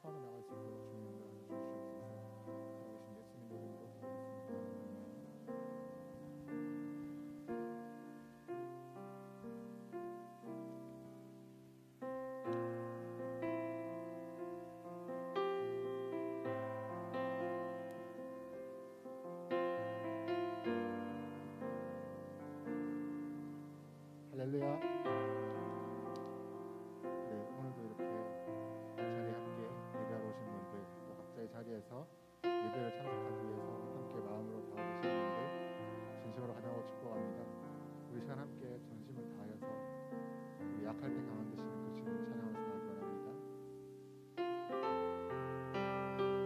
포함해 나갈 수 있도록 주님 나와주시옵소서. 살아계신 예수님 이름으로 기도했습니다. 할렐루야. 자리에서 예배를 참석하기 위해서 함께 마음으로 다하신 분들 진심으로 환영하고 축복합니다. 우리 시간 함께 전심을 다하여서 우리 약할 때 강한 되시는 그 주님 찬양하면서 나가기 바랍니다. 약할 때 강한 되시는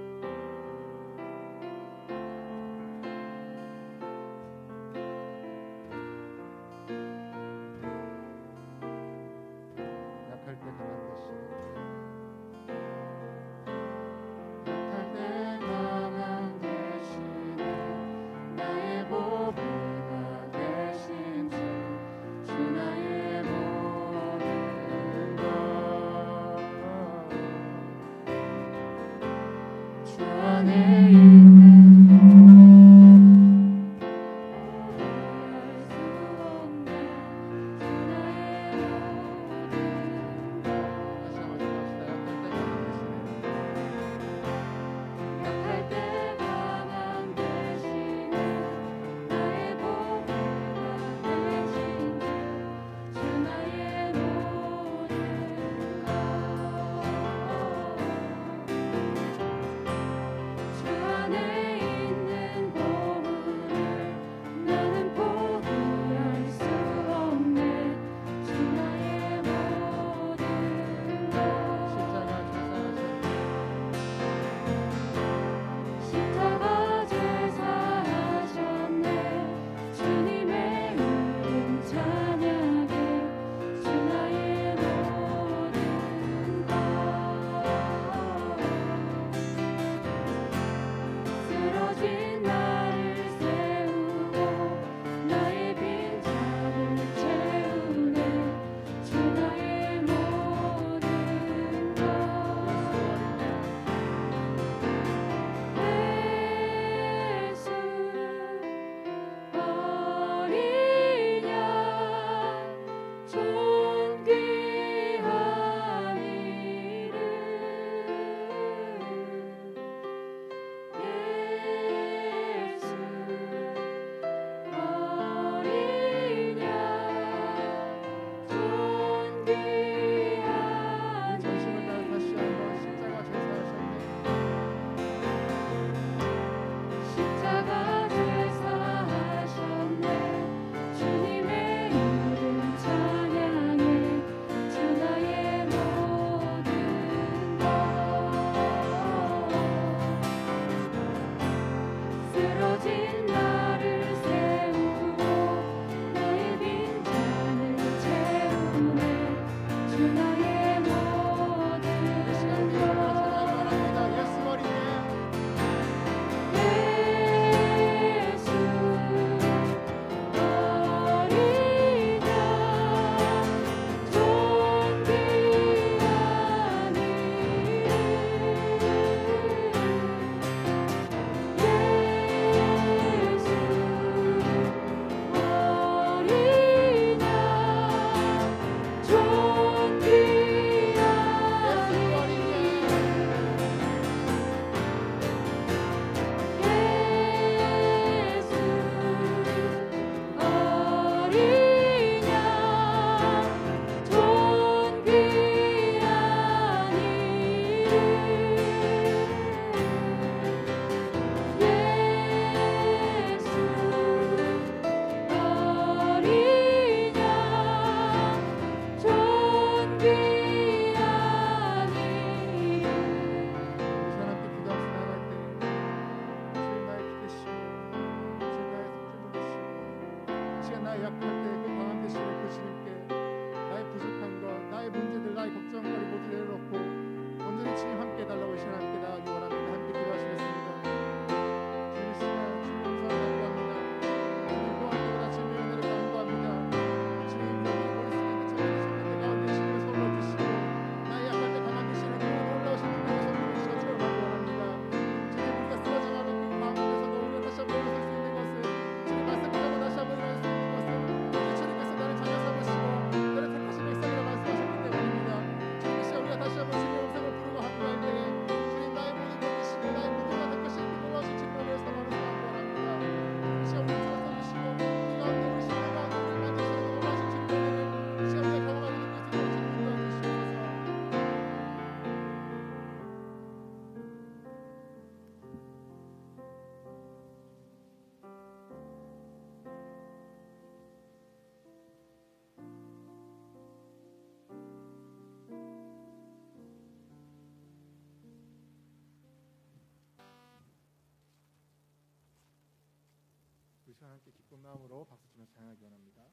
시간 함께 기쁜 마음으로 박수 치면서 찬양하기 원합니다.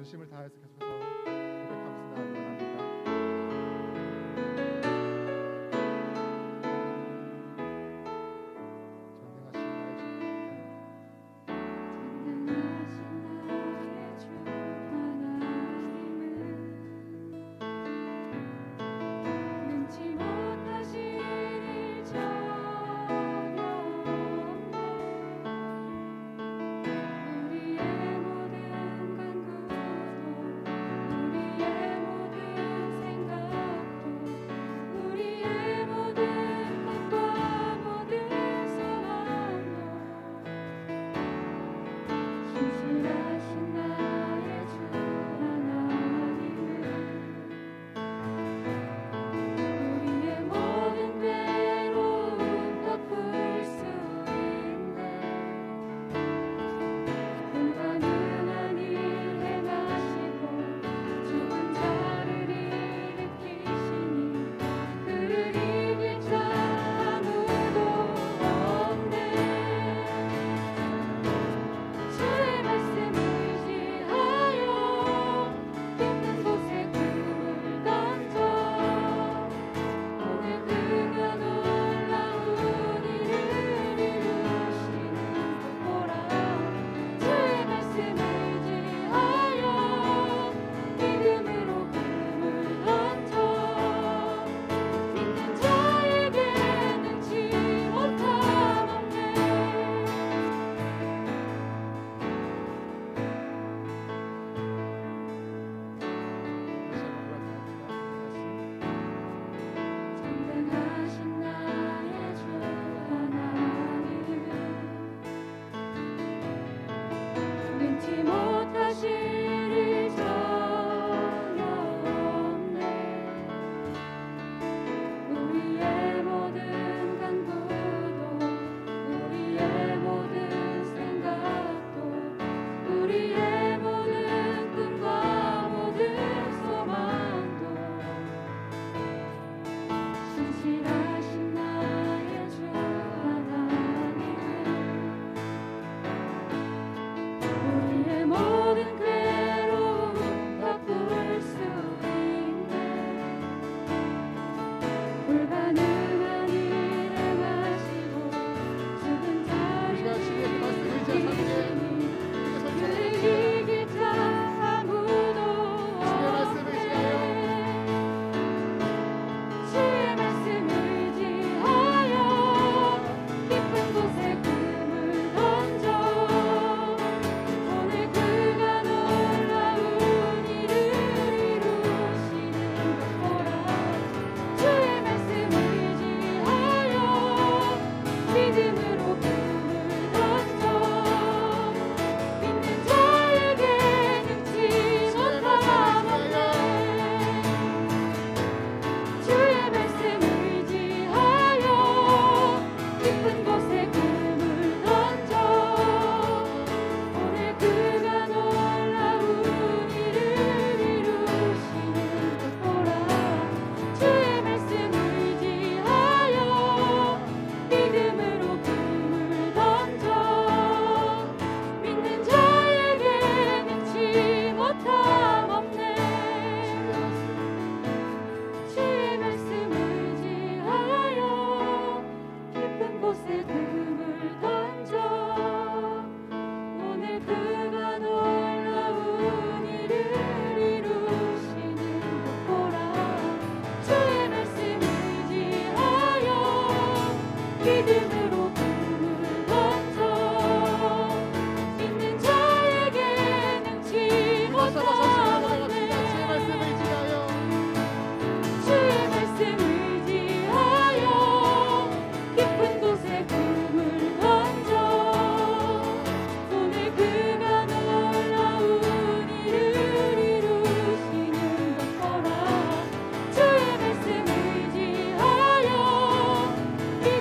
전심을 다해서 계속해서 고백하면서 나아가기 원합니다.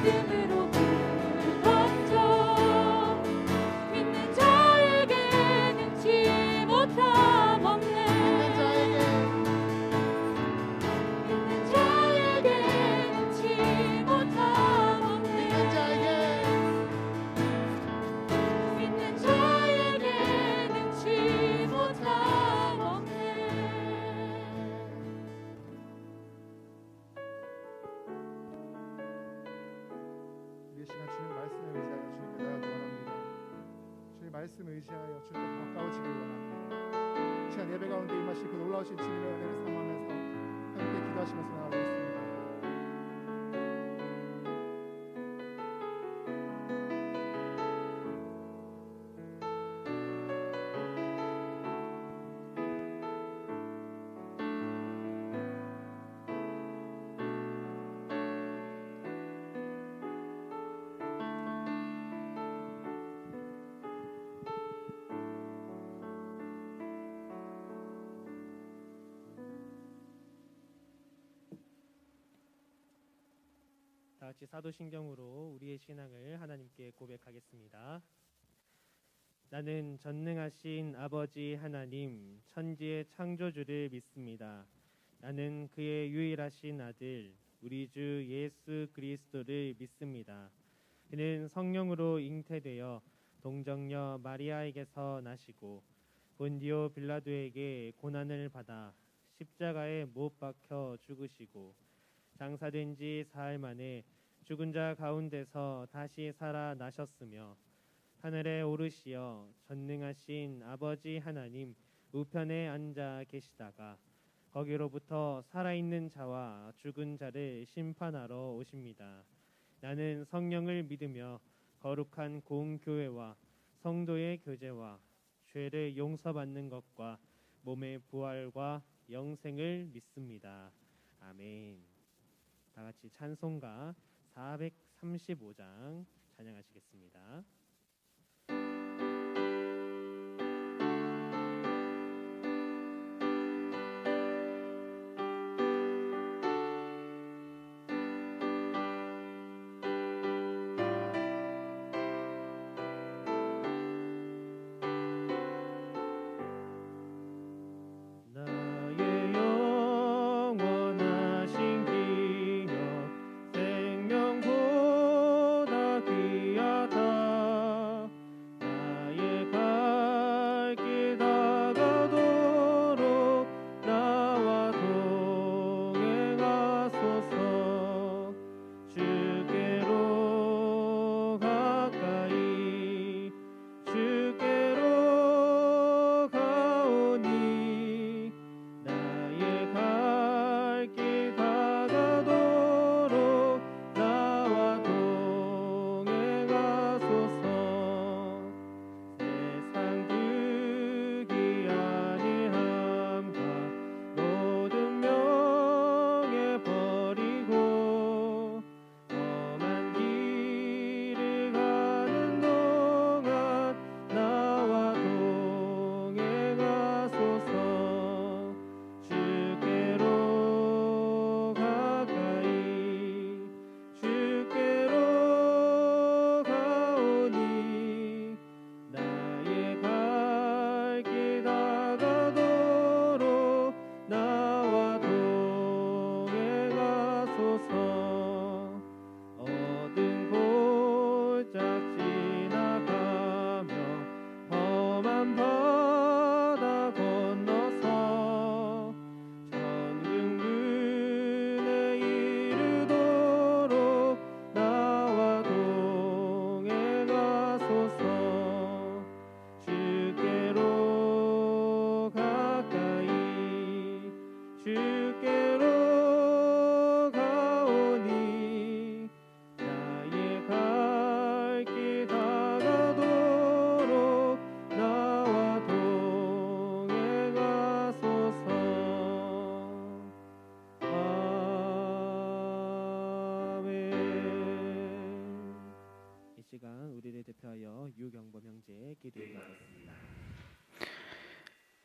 믿음으로 말씀 의지하여 주께 더 가까워지길 원합니다. 이 시간 예배 가운데 임하실 그 놀라우신 주님의 은혜를 삼하면서 함께 기도하시면서 나아가겠습니다. 다 같이 사도신경으로 우리의 신앙을 하나님께 고백하겠습니다. 나는 전능하신 아버지 하나님, 천지의 창조주를 믿습니다. 나는 그의 유일하신 아들, 우리 주 예수 그리스도를 믿습니다. 그는 성령으로 잉태되어 동정녀 마리아에게서 나시고 본디오 빌라도에게 고난을 받아 십자가에 못 박혀 죽으시고 장사된 지 사흘 만에 죽은 자 가운데서 다시 살아나셨으며 하늘에 오르시어 전능하신 아버지 하나님 우편에 앉아 계시다가 거기로부터 살아있는 자와 죽은 자를 심판하러 오십니다. 나는 성령을 믿으며 거룩한 공교회와 성도의 교제와 죄를 용서받는 것과 몸의 부활과 영생을 믿습니다. 아멘. 다 같이 찬송가 435장 찬양하시겠습니다.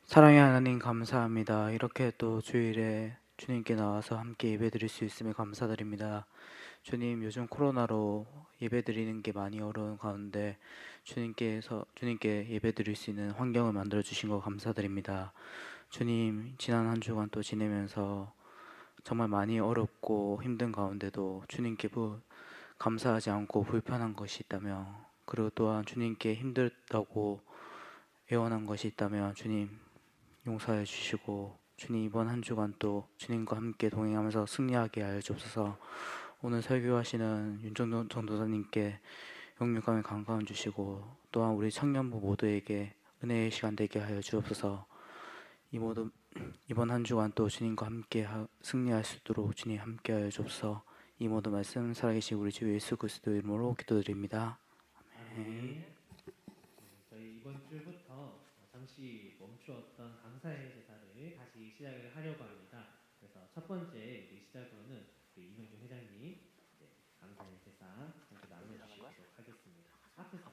사랑의 하나님 감사합니다. 이렇게 또 주일에 주님께 나와서 함께 예배드릴 수 있음에 감사드립니다. 주님, 요즘 코로나로 예배드리는 게 많이 어려운 가운데 주님께 예배드릴 수 있는 환경을 만들어 주신 거 감사드립니다. 주님, 지난 한 주간 또 지내면서 정말 많이 어렵고 힘든 가운데도 주님께 감사하지 않고 불편한 것이 있다며, 그리고 또한 주님께 힘들다고 애원한 것이 있다면 주님 용서해 주시고, 주님 이번 한 주간 또 주님과 함께 동행하면서 승리하게 하여 주옵소서. 오늘 설교하시는 윤정돈 전도사님께 영육감의 감가원 주시고 또한 우리 청년부 모두에게 은혜의 시간 되게 하여 주옵소서. 이번 한 주간 또 주님과 함께 승리할 수 있도록 주님 함께하여 주옵소서. 이 모든 말씀 살아계신 우리 주 예수 그리스도 이름으로 기도드립니다. 아멘. 저희 이번 주부터 잠시 멈추었던 감사의 제사를 다시 시작을 하려고 합니다. 그래서 첫 번째 우리 시작으로는 우리 이명준 회장님 감사의 제사 함께 나눠주시도록 하겠습니다. 앞에서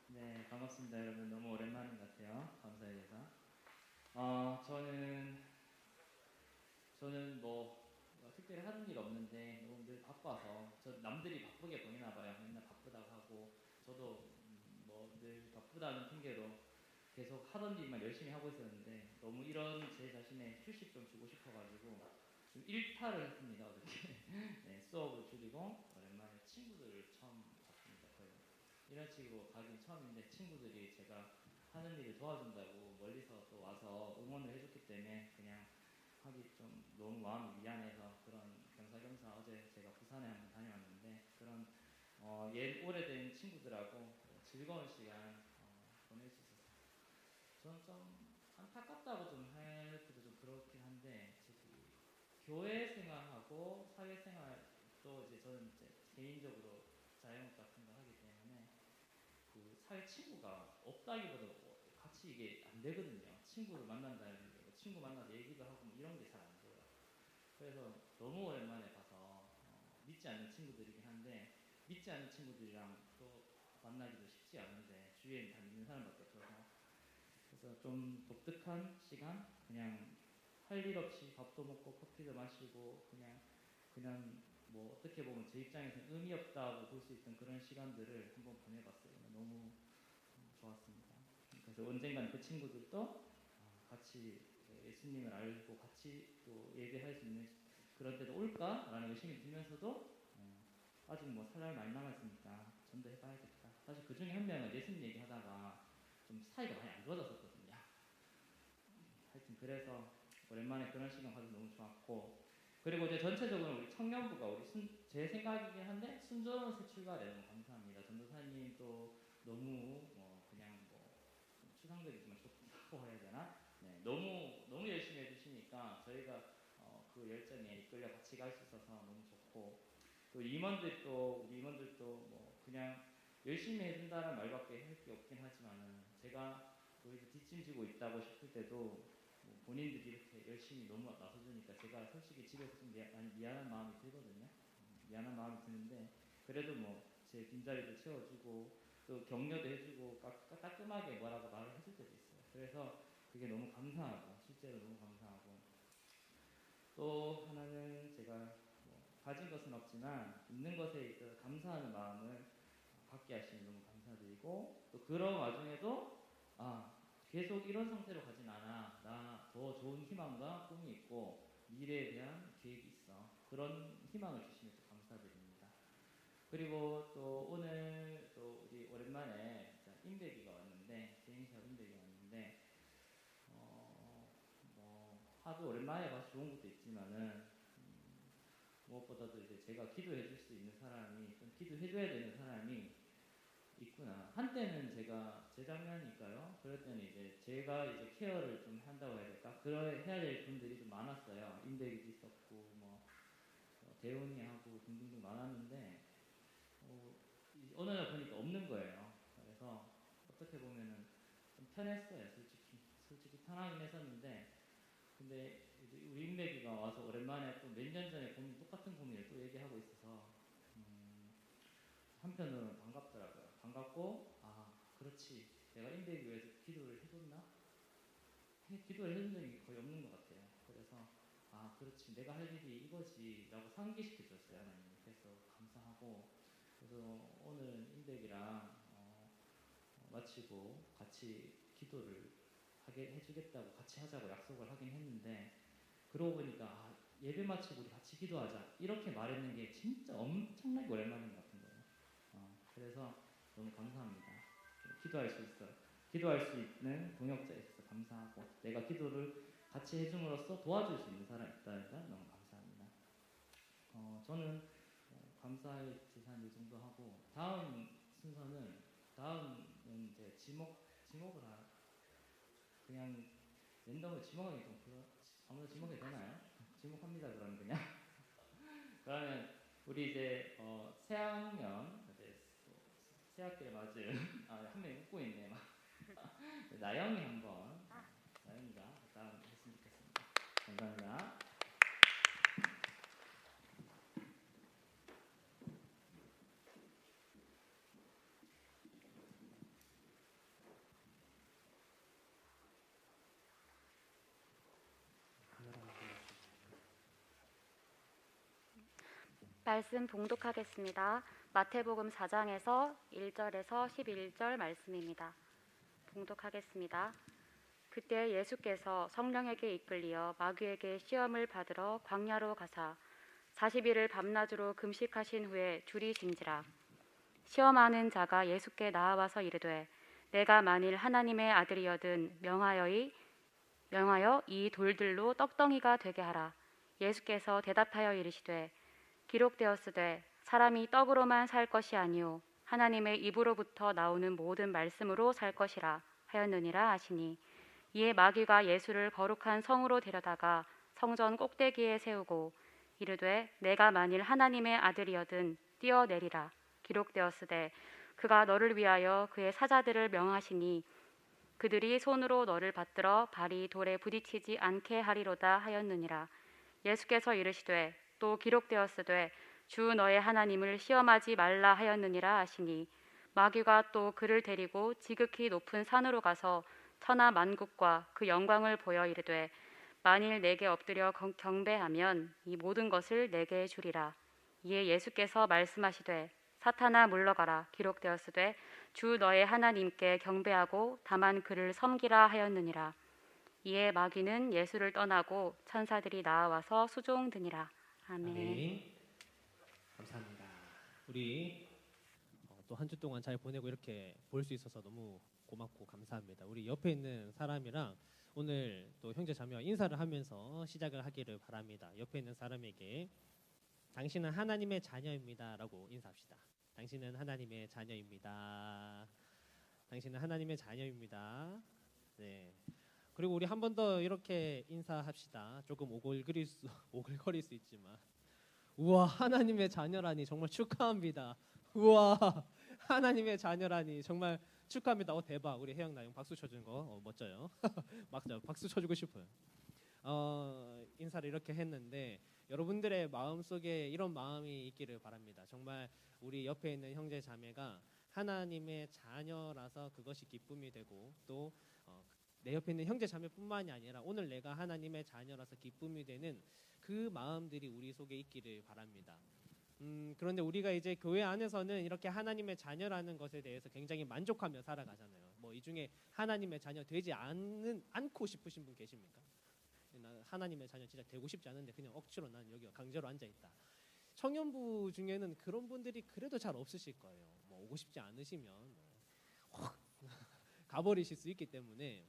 네, 반갑습니다, 여러분. 너무 오랜만인 것 같아요. 감사의 제사. 저는 뭐 특별히 하는 일 없는데 너무 늘 바빠서 남들이 바쁘게 보이나 봐요. 맨날 바쁘다고 하고 저도 뭐 늘 바쁘다는 핑계로 계속 하던 일만 열심히 하고 있었는데 너무 이런 제 자신에 휴식 좀 주고 싶어가지고 좀 일탈을 했습니다. 어저께 네, 수업을 줄이고 오랜만에 친구들을 처음 봤습니다. 거의 이런 식으로 가긴 처음인데 친구들이 제가 하는 일을 도와준다고 멀리서 또 와서 응원을 해줬기 때문에 그냥 하기 좀 너무 마음이 미안해서 그런 겸사겸사 어제 제가 부산에 한번 다녀왔는데 그런 오래된 친구들하고 즐거운 시간 보낼 수 있었어요. 저는 좀 안타깝다고 좀 할 때도 좀 그렇긴 한데 교회 생활하고 사회 생활도 이제 저는 이제 개인적으로 자영업 같은 거 하기 때문에 그 사회 친구가 없다기보다 같이 이게 안 되거든요. 친구를 만난다는 게 친구 만나서 얘기도 하고 뭐 이런 게 잘 안 돼요. 그래서 너무 오랜만에 봐서 믿지 않는 친구들이긴 한데 믿지 않는 친구들이랑 또 만나기도 쉽지 않은데 주위에 다 믿는 사람밖에 없어서 그래서 좀 독특한 시간 그냥 할 일 없이 밥도 먹고 커피도 마시고 그냥 뭐 어떻게 보면 제 입장에서는 의미 없다고 볼 수 있던 그런 시간들을 한번 보내봤어요. 너무 좋았습니다. 그래서 언젠간 그 친구들도 같이 예수님을 알고 같이 또 예배할 수 있는 그런 때도 올까라는 의심이 들면서도 아직 뭐 살 날 많이 남았으니까 전도해봐야겠다. 사실 그 중에 한 명은 예수님 얘기하다가 좀 사이가 많이 안 좋아졌었거든요. 하여튼 그래서 오랜만에 그런 시간 가져서 너무 좋았고 그리고 이제 전체적으로 우리 청년부가 제 생각이긴 한데 순조로운 새 출발에 너무 감사합니다. 전도사님 또 너무 그냥 뭐 추상적이지만 좋다고 해야 되나? 네, 너무 열심히 해주시니까 저희가 그 열정에 이끌려 같이 갈 수 있어서 너무 좋고 또 우리 임원들도 뭐 그냥 열심히 해준다는 말밖에 할 게 없긴 하지만은 제가 거기서 뒷짐지고 있다고 싶을 때도 뭐 본인들이 이렇게 열심히 너무 나서주니까 제가 솔직히 집에서 좀 미안한 마음이 들거든요. 미안한 마음이 드는데 그래도 뭐 제 빈자리도 채워주고 또 격려도 해주고 따끔하게 뭐라고 말을 해줄 때도 있어요. 그래서 그게 너무 감사하고 실제로 너무 감사하고 또 하나는 제가 뭐 가진 것은 없지만 있는 것에 있어서 감사하는 마음을 갖게 하시니 너무 감사드리고 또 그런 와중에도 계속 이런 상태로 가진 않아. 나 더 좋은 희망과 꿈이 있고 미래에 대한 계획이 있어. 그런 희망을 주시면 또 감사드립니다. 그리고 또 오늘 또 우리 오랜만에 임백이가 왔는데 개인샵 임백이 왔는데 뭐 하도 오랜만에 봐서 좋은 것도 있지만은 무엇보다도 이제 제가 기도해 줄 수 있는 사람이 좀 기도해 줘야 되는 사람이 있구나. 한때는 제가 재작년이니까요. 그럴 때는 이제 제가 이제 케어를 좀 한다고 해야 될까? 해야 될 분들이 좀 많았어요. 임백이도 있었고 뭐 대훈이 하고 등등등 많았는데 어느 날 보니까 없는 거예요. 그래서 어떻게 보면은 좀 편했어요. 솔직히 편하긴 했었는데 근데 우리 임백이가 와서 오랜만에 또 몇 년 전에 똑같은 고민을 또 얘기하고 있어서 한편으로는 반갑더라고요. 반갑고 그렇지 내가 임백이 위해서 기도를 해줬나? 기도를 해준 적이 거의 없는 것 같아요. 그래서 그렇지 내가 할 일이 이거지 라고 상기시켜줬어요. 하나님. 그래서 감사하고 그래서 오늘 임백이랑 마치고 같이 기도를 해주겠다고 같이 하자고 약속을 하긴 했는데 그러고 보니까 예배 마치고 우리 같이 기도하자 이렇게 말했는 게 진짜 엄청나게 오랜만인 것 같은 거예요. 그래서 너무 감사합니다. 기도할 수 있는 동역자에 있어서 감사하고 내가 기도를 같이 해줌으로써 도와줄 수 있는 사람이 있다니까 너무 감사합니다. 저는 감사의 제사는 이 정도 하고 다음은 이제 지목을 그냥 랜덤으로 지목하기 좀 아무나 지목해도 되나요? 지목합니다. 그러면 그냥 그러면 우리 이제 새학년 이제 새학기를 맞은 한 명이 웃고 있네 막 나영이 한번 나영이가 다음 했으면 좋겠습니다. 감사합니다. 말씀 봉독하겠습니다. 마태복음 4장에서 1절에서 11절 말씀입니다. 봉독하겠습니다. 그때 예수께서 성령에게 이끌리어 마귀에게 시험을 받으러 광야로 가사 40일을 밤낮으로 금식하신 후에 줄이 진지라. 시험하는 자가 예수께 나와서 이르되 내가 만일 하나님의 아들이여든 명하여 이 돌들로 떡덩이가 되게 하라. 예수께서 대답하여 이르시되 기록되었으되 사람이 떡으로만 살 것이 아니요 하나님의 입으로부터 나오는 모든 말씀으로 살 것이라 하였느니라 하시니 이에 마귀가 예수를 거룩한 성으로 데려다가 성전 꼭대기에 세우고 이르되 내가 만일 하나님의 아들이여든 뛰어내리라. 기록되었으되 그가 너를 위하여 그의 사자들을 명하시니 그들이 손으로 너를 받들어 발이 돌에 부딪히지 않게 하리로다 하였느니라. 예수께서 이르시되 또 기록되었으되 주 너의 하나님을 시험하지 말라 하였느니라 하시니 마귀가 또 그를 데리고 지극히 높은 산으로 가서 천하 만국과 그 영광을 보여 이르되 만일 내게 엎드려 경배하면 이 모든 것을 내게 주리라. 이에 예수께서 말씀하시되 사탄아 물러가라. 기록되었으되 주 너의 하나님께 경배하고 다만 그를 섬기라 하였느니라. 이에 마귀는 예수를 떠나고 천사들이 나와서 수종드니라. 아멘. 아멘. 감사합니다. 우리 또 한 주 동안 잘 보내고 이렇게 볼 수 있어서 너무 고맙고 감사합니다. 우리 옆에 있는 사람이랑 오늘 또 형제 자매와 인사를 하면서 시작을 하기를 바랍니다. 옆에 있는 사람에게 당신은 하나님의 자녀입니다라고 인사합시다. 당신은 하나님의 자녀입니다. 당신은 하나님의 자녀입니다. 네. 그리고 우리 한 번 더 이렇게 인사합시다. 조금 오글거릴 수 있지만 우와 하나님의 자녀라니 정말 축하합니다. 우와 하나님의 자녀라니 정말 축하합니다. 대박. 우리 혜영 나영 박수 쳐준 거 멋져요. 맞죠? 박수 쳐주고 싶어요. 인사를 이렇게 했는데 여러분들의 마음속에 이런 마음이 있기를 바랍니다. 정말 우리 옆에 있는 형제 자매가 하나님의 자녀라서 그것이 기쁨이 되고 또 내 옆에 있는 형제 자매뿐만이 아니라 오늘 내가 하나님의 자녀라서 기쁨이 되는 그 마음들이 우리 속에 있기를 바랍니다. 그런데 우리가 이제 교회 안에서는 이렇게 하나님의 자녀라는 것에 대해서 굉장히 만족하며 살아가잖아요. 이 중에 하나님의 자녀 되지 않고 싶으신 분 계십니까? 나 하나님의 자녀 진짜 되고 싶지 않은데 그냥 억지로 난 여기 강제로 앉아 있다. 청년부 중에는 그런 분들이 그래도 잘 없으실 거예요. 오고 싶지 않으시면 확 가버리실 수 있기 때문에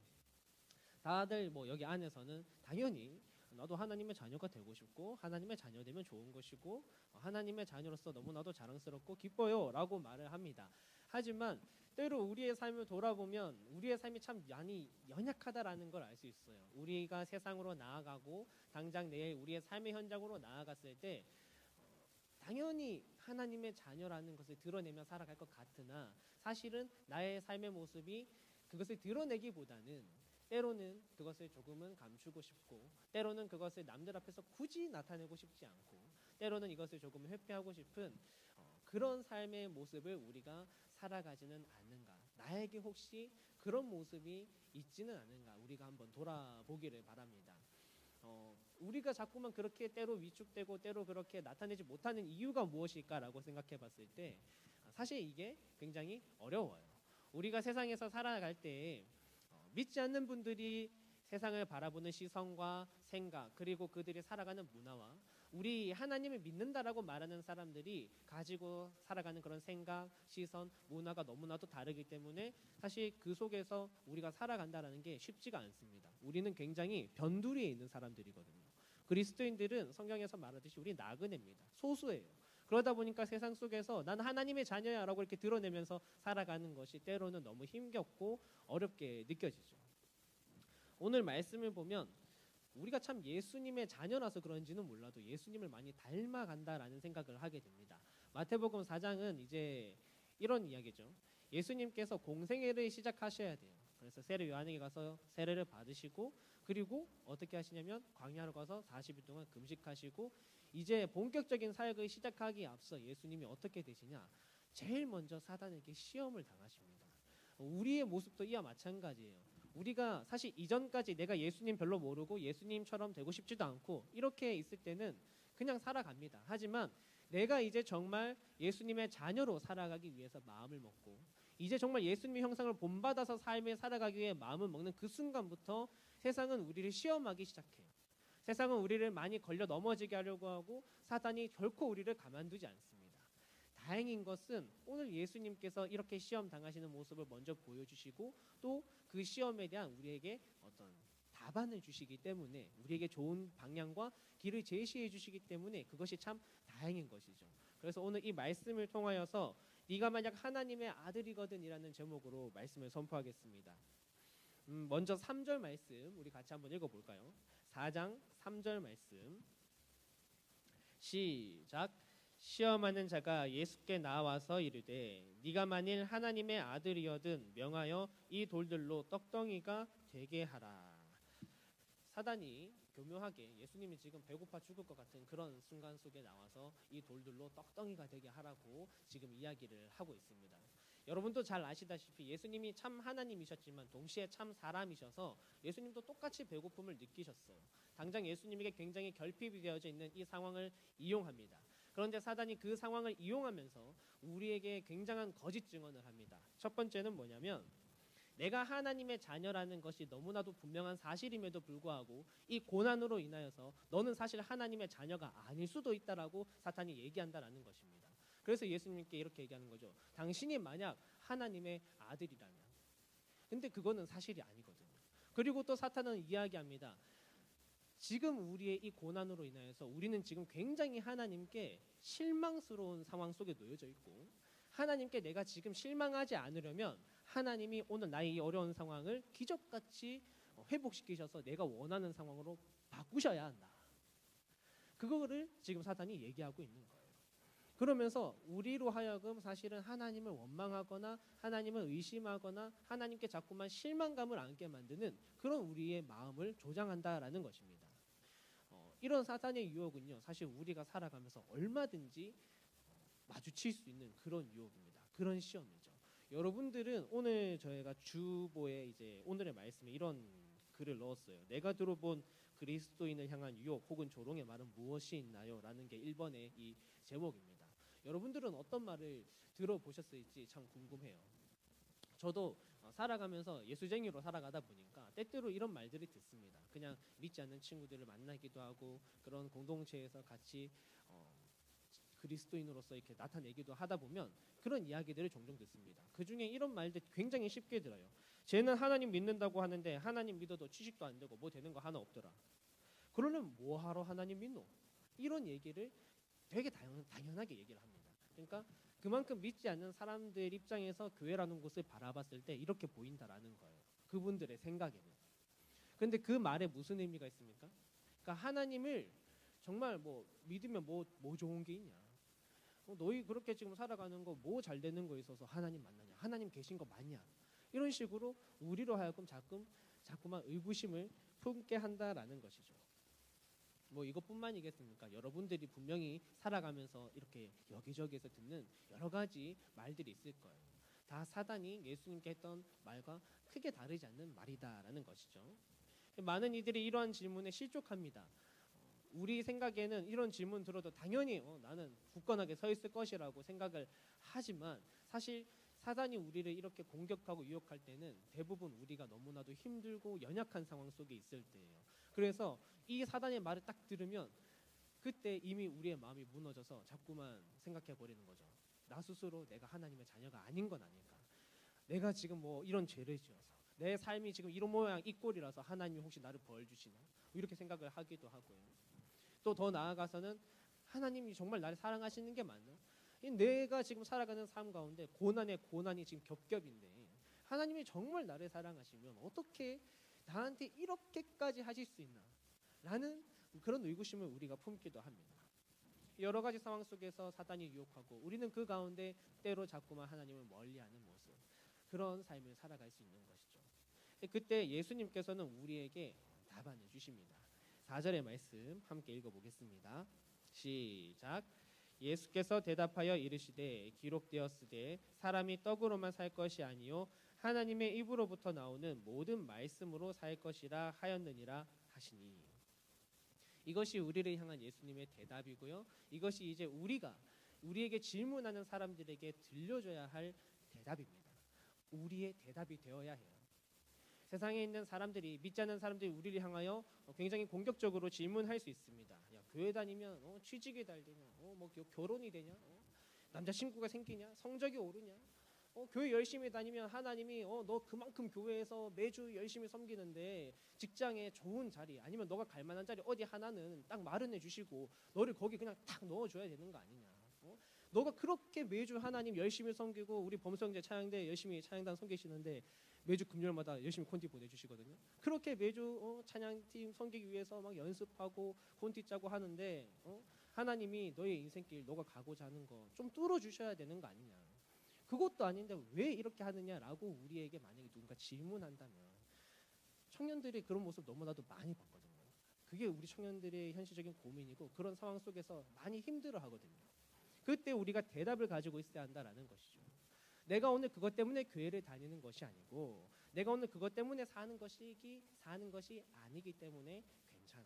다들 여기 안에서는 당연히 나도 하나님의 자녀가 되고 싶고 하나님의 자녀 되면 좋은 것이고 하나님의 자녀로서 너무나도 자랑스럽고 기뻐요 라고 말을 합니다. 하지만 때로 우리의 삶을 돌아보면 우리의 삶이 참 많이 연약하다라는 걸 알 수 있어요. 우리가 세상으로 나아가고 당장 내일 우리의 삶의 현장으로 나아갔을 때 당연히 하나님의 자녀라는 것을 드러내며 살아갈 것 같으나 사실은 나의 삶의 모습이 그것을 드러내기보다는 때로는 그것을 조금은 감추고 싶고 때로는 그것을 남들 앞에서 굳이 나타내고 싶지 않고 때로는 이것을 조금 회피하고 싶은 그런 삶의 모습을 우리가 살아가지는 않는가. 나에게 혹시 그런 모습이 있지는 않은가. 우리가 한번 돌아보기를 바랍니다. 우리가 자꾸만 그렇게 때로 위축되고 때로 그렇게 나타내지 못하는 이유가 무엇일까라고 생각해 봤을 때 사실 이게 굉장히 어려워요. 우리가 세상에서 살아갈 때 믿지 않는 분들이 세상을 바라보는 시선과 생각, 그리고 그들이 살아가는 문화와 우리 하나님을 믿는다라고 말하는 사람들이 가지고 살아가는 그런 생각, 시선, 문화가 너무나도 다르기 때문에 사실 그 속에서 우리가 살아간다라는 게 쉽지가 않습니다. 우리는 굉장히 변두리에 있는 사람들이거든요. 그리스도인들은 성경에서 말하듯이 우리 나그네입니다. 소수예요. 그러다 보니까 세상 속에서 난 하나님의 자녀야라고 이렇게 드러내면서 살아가는 것이 때로는 너무 힘겹고 어렵게 느껴지죠. 오늘 말씀을 보면 우리가 참 예수님의 자녀라서 그런지는 몰라도 예수님을 많이 닮아간다라는 생각을 하게 됩니다. 마태복음 4장은 이제 이런 이야기죠. 예수님께서 공생애를 시작하셔야 돼요. 그래서 세례 요한에게 가서 세례를 받으시고 그리고 어떻게 하시냐면 광야로 가서 40일 동안 금식하시고 이제 본격적인 사역을 시작하기에 앞서 예수님이 어떻게 되시냐? 제일 먼저 사단에게 시험을 당하십니다. 우리의 모습도 이와 마찬가지예요. 우리가 사실 이전까지 내가 예수님 별로 모르고 예수님처럼 되고 싶지도 않고 이렇게 있을 때는 그냥 살아갑니다. 하지만 내가 이제 정말 예수님의 자녀로 살아가기 위해서 마음을 먹고 이제 정말 예수님의 형상을 본받아서 삶을 살아가기 위해 마음을 먹는 그 순간부터 세상은 우리를 시험하기 시작해요. 세상은 우리를 많이 걸려 넘어지게 하려고 하고 사단이 결코 우리를 가만두지 않습니다. 다행인 것은 오늘 예수님께서 이렇게 시험 당하시는 모습을 먼저 보여주시고 또 그 시험에 대한 우리에게 어떤 답안을 주시기 때문에 우리에게 좋은 방향과 길을 제시해 주시기 때문에 그것이 참 다행인 것이죠. 그래서 오늘 이 말씀을 통하여서 네가 만약 하나님의 아들이거든이라는 제목으로 말씀을 선포하겠습니다. 먼저 3절 말씀 우리 같이 한번 읽어볼까요? 4장 3절 말씀 시작. 시험하는 자가 예수께 나와서 이르되 네가 만일 하나님의 아들이여든 명하여 이 돌들로 떡덩이가 되게 하라. 사단이 교묘하게 예수님이 지금 배고파 죽을 것 같은 그런 순간 속에 나와서 이 돌들로 떡덩이가 되게 하라고 지금 이야기를 하고 있습니다. 여러분도 잘 아시다시피 예수님이 참 하나님이셨지만 동시에 참 사람이셔서 예수님도 똑같이 배고픔을 느끼셨어요. 당장 예수님에게 굉장히 결핍이 되어져 있는 이 상황을 이용합니다. 그런데 사단이 그 상황을 이용하면서 우리에게 굉장한 거짓 증언을 합니다. 첫 번째는 뭐냐면 내가 하나님의 자녀라는 것이 너무나도 분명한 사실임에도 불구하고 이 고난으로 인하여서 너는 사실 하나님의 자녀가 아닐 수도 있다라고 사탄이 얘기한다라는 것입니다. 그래서 예수님께 이렇게 얘기하는 거죠. 당신이 만약 하나님의 아들이라면. 근데 그거는 사실이 아니거든요. 그리고 또 사탄은 이야기합니다. 지금 우리의 이 고난으로 인하여서 우리는 지금 굉장히 하나님께 실망스러운 상황 속에 놓여져 있고 하나님께 내가 지금 실망하지 않으려면 하나님이 오늘 나의 이 어려운 상황을 기적같이 회복시키셔서 내가 원하는 상황으로 바꾸셔야 한다. 그거를 지금 사탄이 얘기하고 있는 거예요. 그러면서 우리로 하여금 사실은 하나님을 원망하거나 하나님을 의심하거나 하나님께 자꾸만 실망감을 안게 만드는 그런 우리의 마음을 조장한다라는 것입니다. 이런 사탄의 유혹은요, 사실 우리가 살아가면서 얼마든지 마주칠 수 있는 그런 유혹입니다. 그런 시험이죠. 여러분들은 오늘 저희가 주보에 이제 오늘의 말씀에 이런 글을 넣었어요. 내가 들어본 그리스도인을 향한 유혹 혹은 조롱의 말은 무엇이 있나요? 라는 게 1번의 이 제목입니다. 여러분들은 어떤 말을 들어보셨을지 참 궁금해요. 저도 살아가면서 예수쟁이로 살아가다 보니까 때때로 이런 말들을 듣습니다. 그냥 믿지 않는 친구들을 만나기도 하고 그런 공동체에서 같이 그리스도인으로서 이렇게 나타내기도 하다 보면 그런 이야기들을 종종 듣습니다. 그 중에 이런 말들 굉장히 쉽게 들어요. 쟤는 하나님 믿는다고 하는데 하나님 믿어도 취직도 안 되고 뭐 되는 거 하나 없더라. 그러면 뭐하러 하나님 믿노? 이런 얘기를 되게 당연하게 얘기를 합니다. 그러니까 그만큼 믿지 않는 사람들 입장에서 교회라는 곳을 바라봤을 때 이렇게 보인다라는 거예요. 그분들의 생각에는. 그런데 그 말에 무슨 의미가 있습니까? 그러니까 하나님을 정말 뭐 믿으면 뭐 좋은 게 있냐? 너희 그렇게 지금 살아가는 거 뭐 잘 되는 거 있어서 하나님 만나냐? 하나님 계신 거 맞냐? 이런 식으로 우리로 하여금 자꾸만 의구심을 품게 한다라는 것이죠. 뭐 이것뿐만이겠습니까? 여러분들이 분명히 살아가면서 이렇게 여기저기에서 듣는 여러 가지 말들이 있을 거예요. 다 사단이 예수님께 했던 말과 크게 다르지 않는 말이다라는 것이죠. 많은 이들이 이러한 질문에 실족합니다. 우리 생각에는 이런 질문 들어도 당연히 나는 굳건하게 서 있을 것이라고 생각을 하지만 사실 사단이 우리를 이렇게 공격하고 유혹할 때는 대부분 우리가 너무나도 힘들고 연약한 상황 속에 있을 때예요. 그래서 이 사단의 말을 딱 들으면 그때 이미 우리의 마음이 무너져서 자꾸만 생각해 버리는 거죠. 나 스스로 내가 하나님의 자녀가 아닌 건 아닐까? 내가 지금 뭐 이런 죄를 지어서 내 삶이 지금 이런 모양 이 꼴이라서 하나님이 혹시 나를 벌 주시나? 이렇게 생각을 하기도 하고요. 또 더 나아가서는 하나님이 정말 나를 사랑하시는 게 맞나? 내가 지금 살아가는 삶 가운데 고난에 고난이 지금 겹겹인데 하나님이 정말 나를 사랑하시면 어떻게 나한테 이렇게까지 하실 수 있나? 라는 그런 의구심을 우리가 품기도 합니다. 여러 가지 상황 속에서 사단이 유혹하고 우리는 그 가운데 때로 자꾸만 하나님을 멀리하는 모습, 그런 삶을 살아갈 수 있는 것이죠. 그때 예수님께서는 우리에게 답안을 주십니다. 4절의 말씀 함께 읽어보겠습니다. 시작. 예수께서 대답하여 이르시되 기록되었으되 사람이 떡으로만 살 것이 아니요 하나님의 입으로부터 나오는 모든 말씀으로 살 것이라 하였느니라 하시니. 이것이 우리를 향한 예수님의 대답이고요. 이것이 이제 우리에게 질문하는 사람들에게 들려줘야 할 대답입니다. 우리의 대답이 되어야 해요. 세상에 있는 사람들이, 믿지 않는 사람들이 우리를 향하여 굉장히 공격적으로 질문할 수 있습니다. 야, 교회 다니면 취직이 잘 되냐? 뭐 결혼이 되냐? 남자친구가 생기냐? 성적이 오르냐? 교회 열심히 다니면 하나님이 너 그만큼 교회에서 매주 열심히 섬기는데 직장에 좋은 자리 아니면 너가 갈 만한 자리 어디 하나는 딱 마련해 주시고 너를 거기 그냥 딱 넣어줘야 되는 거 아니냐? 너가 그렇게 매주 하나님 열심히 섬기고 우리 범성제 찬양대 열심히 찬양단 섬기시는데 매주 금요일마다 열심히 콘티 보내주시거든요. 그렇게 매주 찬양팀 섬기기 위해서 막 연습하고 콘티 짜고 하는데 하나님이 너의 인생길 너가 가고자 하는 거 좀 뚫어주셔야 되는 거 아니냐. 그것도 아닌데 왜 이렇게 하느냐라고 우리에게 만약에 누군가 질문한다면 청년들이 그런 모습 너무나도 많이 봤거든요. 그게 우리 청년들의 현실적인 고민이고 그런 상황 속에서 많이 힘들어 하거든요. 그때 우리가 대답을 가지고 있어야 한다라는 것이죠. 내가 오늘 그것 때문에 교회를 다니는 것이 아니고 내가 오늘 그것 때문에 사는 것이 아니기 때문에 괜찮아.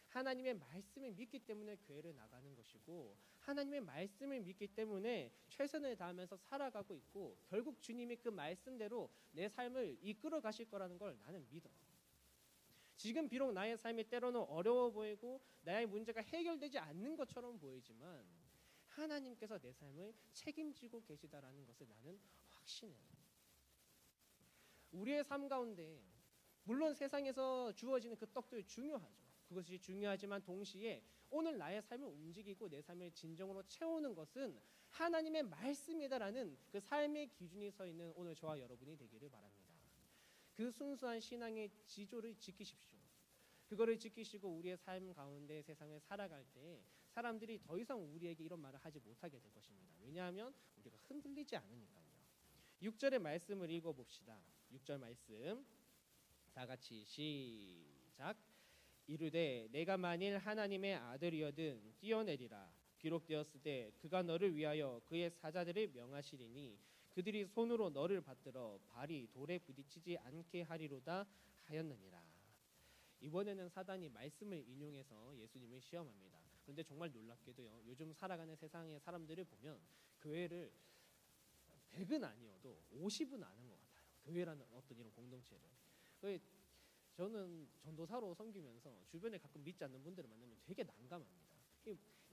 하나님의 말씀을 믿기 때문에 교회를 나가는 것이고 하나님의 말씀을 믿기 때문에 최선을 다하면서 살아가고 있고 결국 주님이 그 말씀대로 내 삶을 이끌어 가실 거라는 걸 나는 믿어. 지금 비록 나의 삶이 때로는 어려워 보이고 나의 문제가 해결되지 않는 것처럼 보이지만 하나님께서 내 삶을 책임지고 계시다라는 것을 나는 확신해요. 우리의 삶 가운데 물론 세상에서 주어지는 그 떡도 중요하죠. 그것이 중요하지만 동시에 오늘 나의 삶을 움직이고 내 삶을 진정으로 채우는 것은 하나님의 말씀이다라는 그 삶의 기준이 서 있는 오늘 저와 여러분이 되기를 바랍니다. 그 순수한 신앙의 지조를 지키십시오. 그거를 지키시고 우리의 삶 가운데 세상을 살아갈 때 사람들이 더 이상 우리에게 이런 말을 하지 못하게 될 것입니다. 왜냐하면 우리가 흔들리지 않으니까요. 6절의 말씀을 읽어봅시다. 6절 말씀 다 같이 시작. 이르되 내가 만일 하나님의 아들이어든 뛰어내리라. 기록되었으되 그가 너를 위하여 그의 사자들을 명하시리니 그들이 손으로 너를 받들어 발이 돌에 부딪히지 않게 하리로다 하였느니라. 이번에는 사단이 말씀을 인용해서 예수님을 시험합니다. 그런데 정말 놀랍게도요. 요즘 살아가는 세상의 사람들을 보면 교회를 100은 아니어도 50은 아는 것 같아요. 교회라는 어떤 이런 공동체를. 저는 전도사로 섬기면서 주변에 가끔 믿지 않는 분들을 만나면 되게 난감합니다.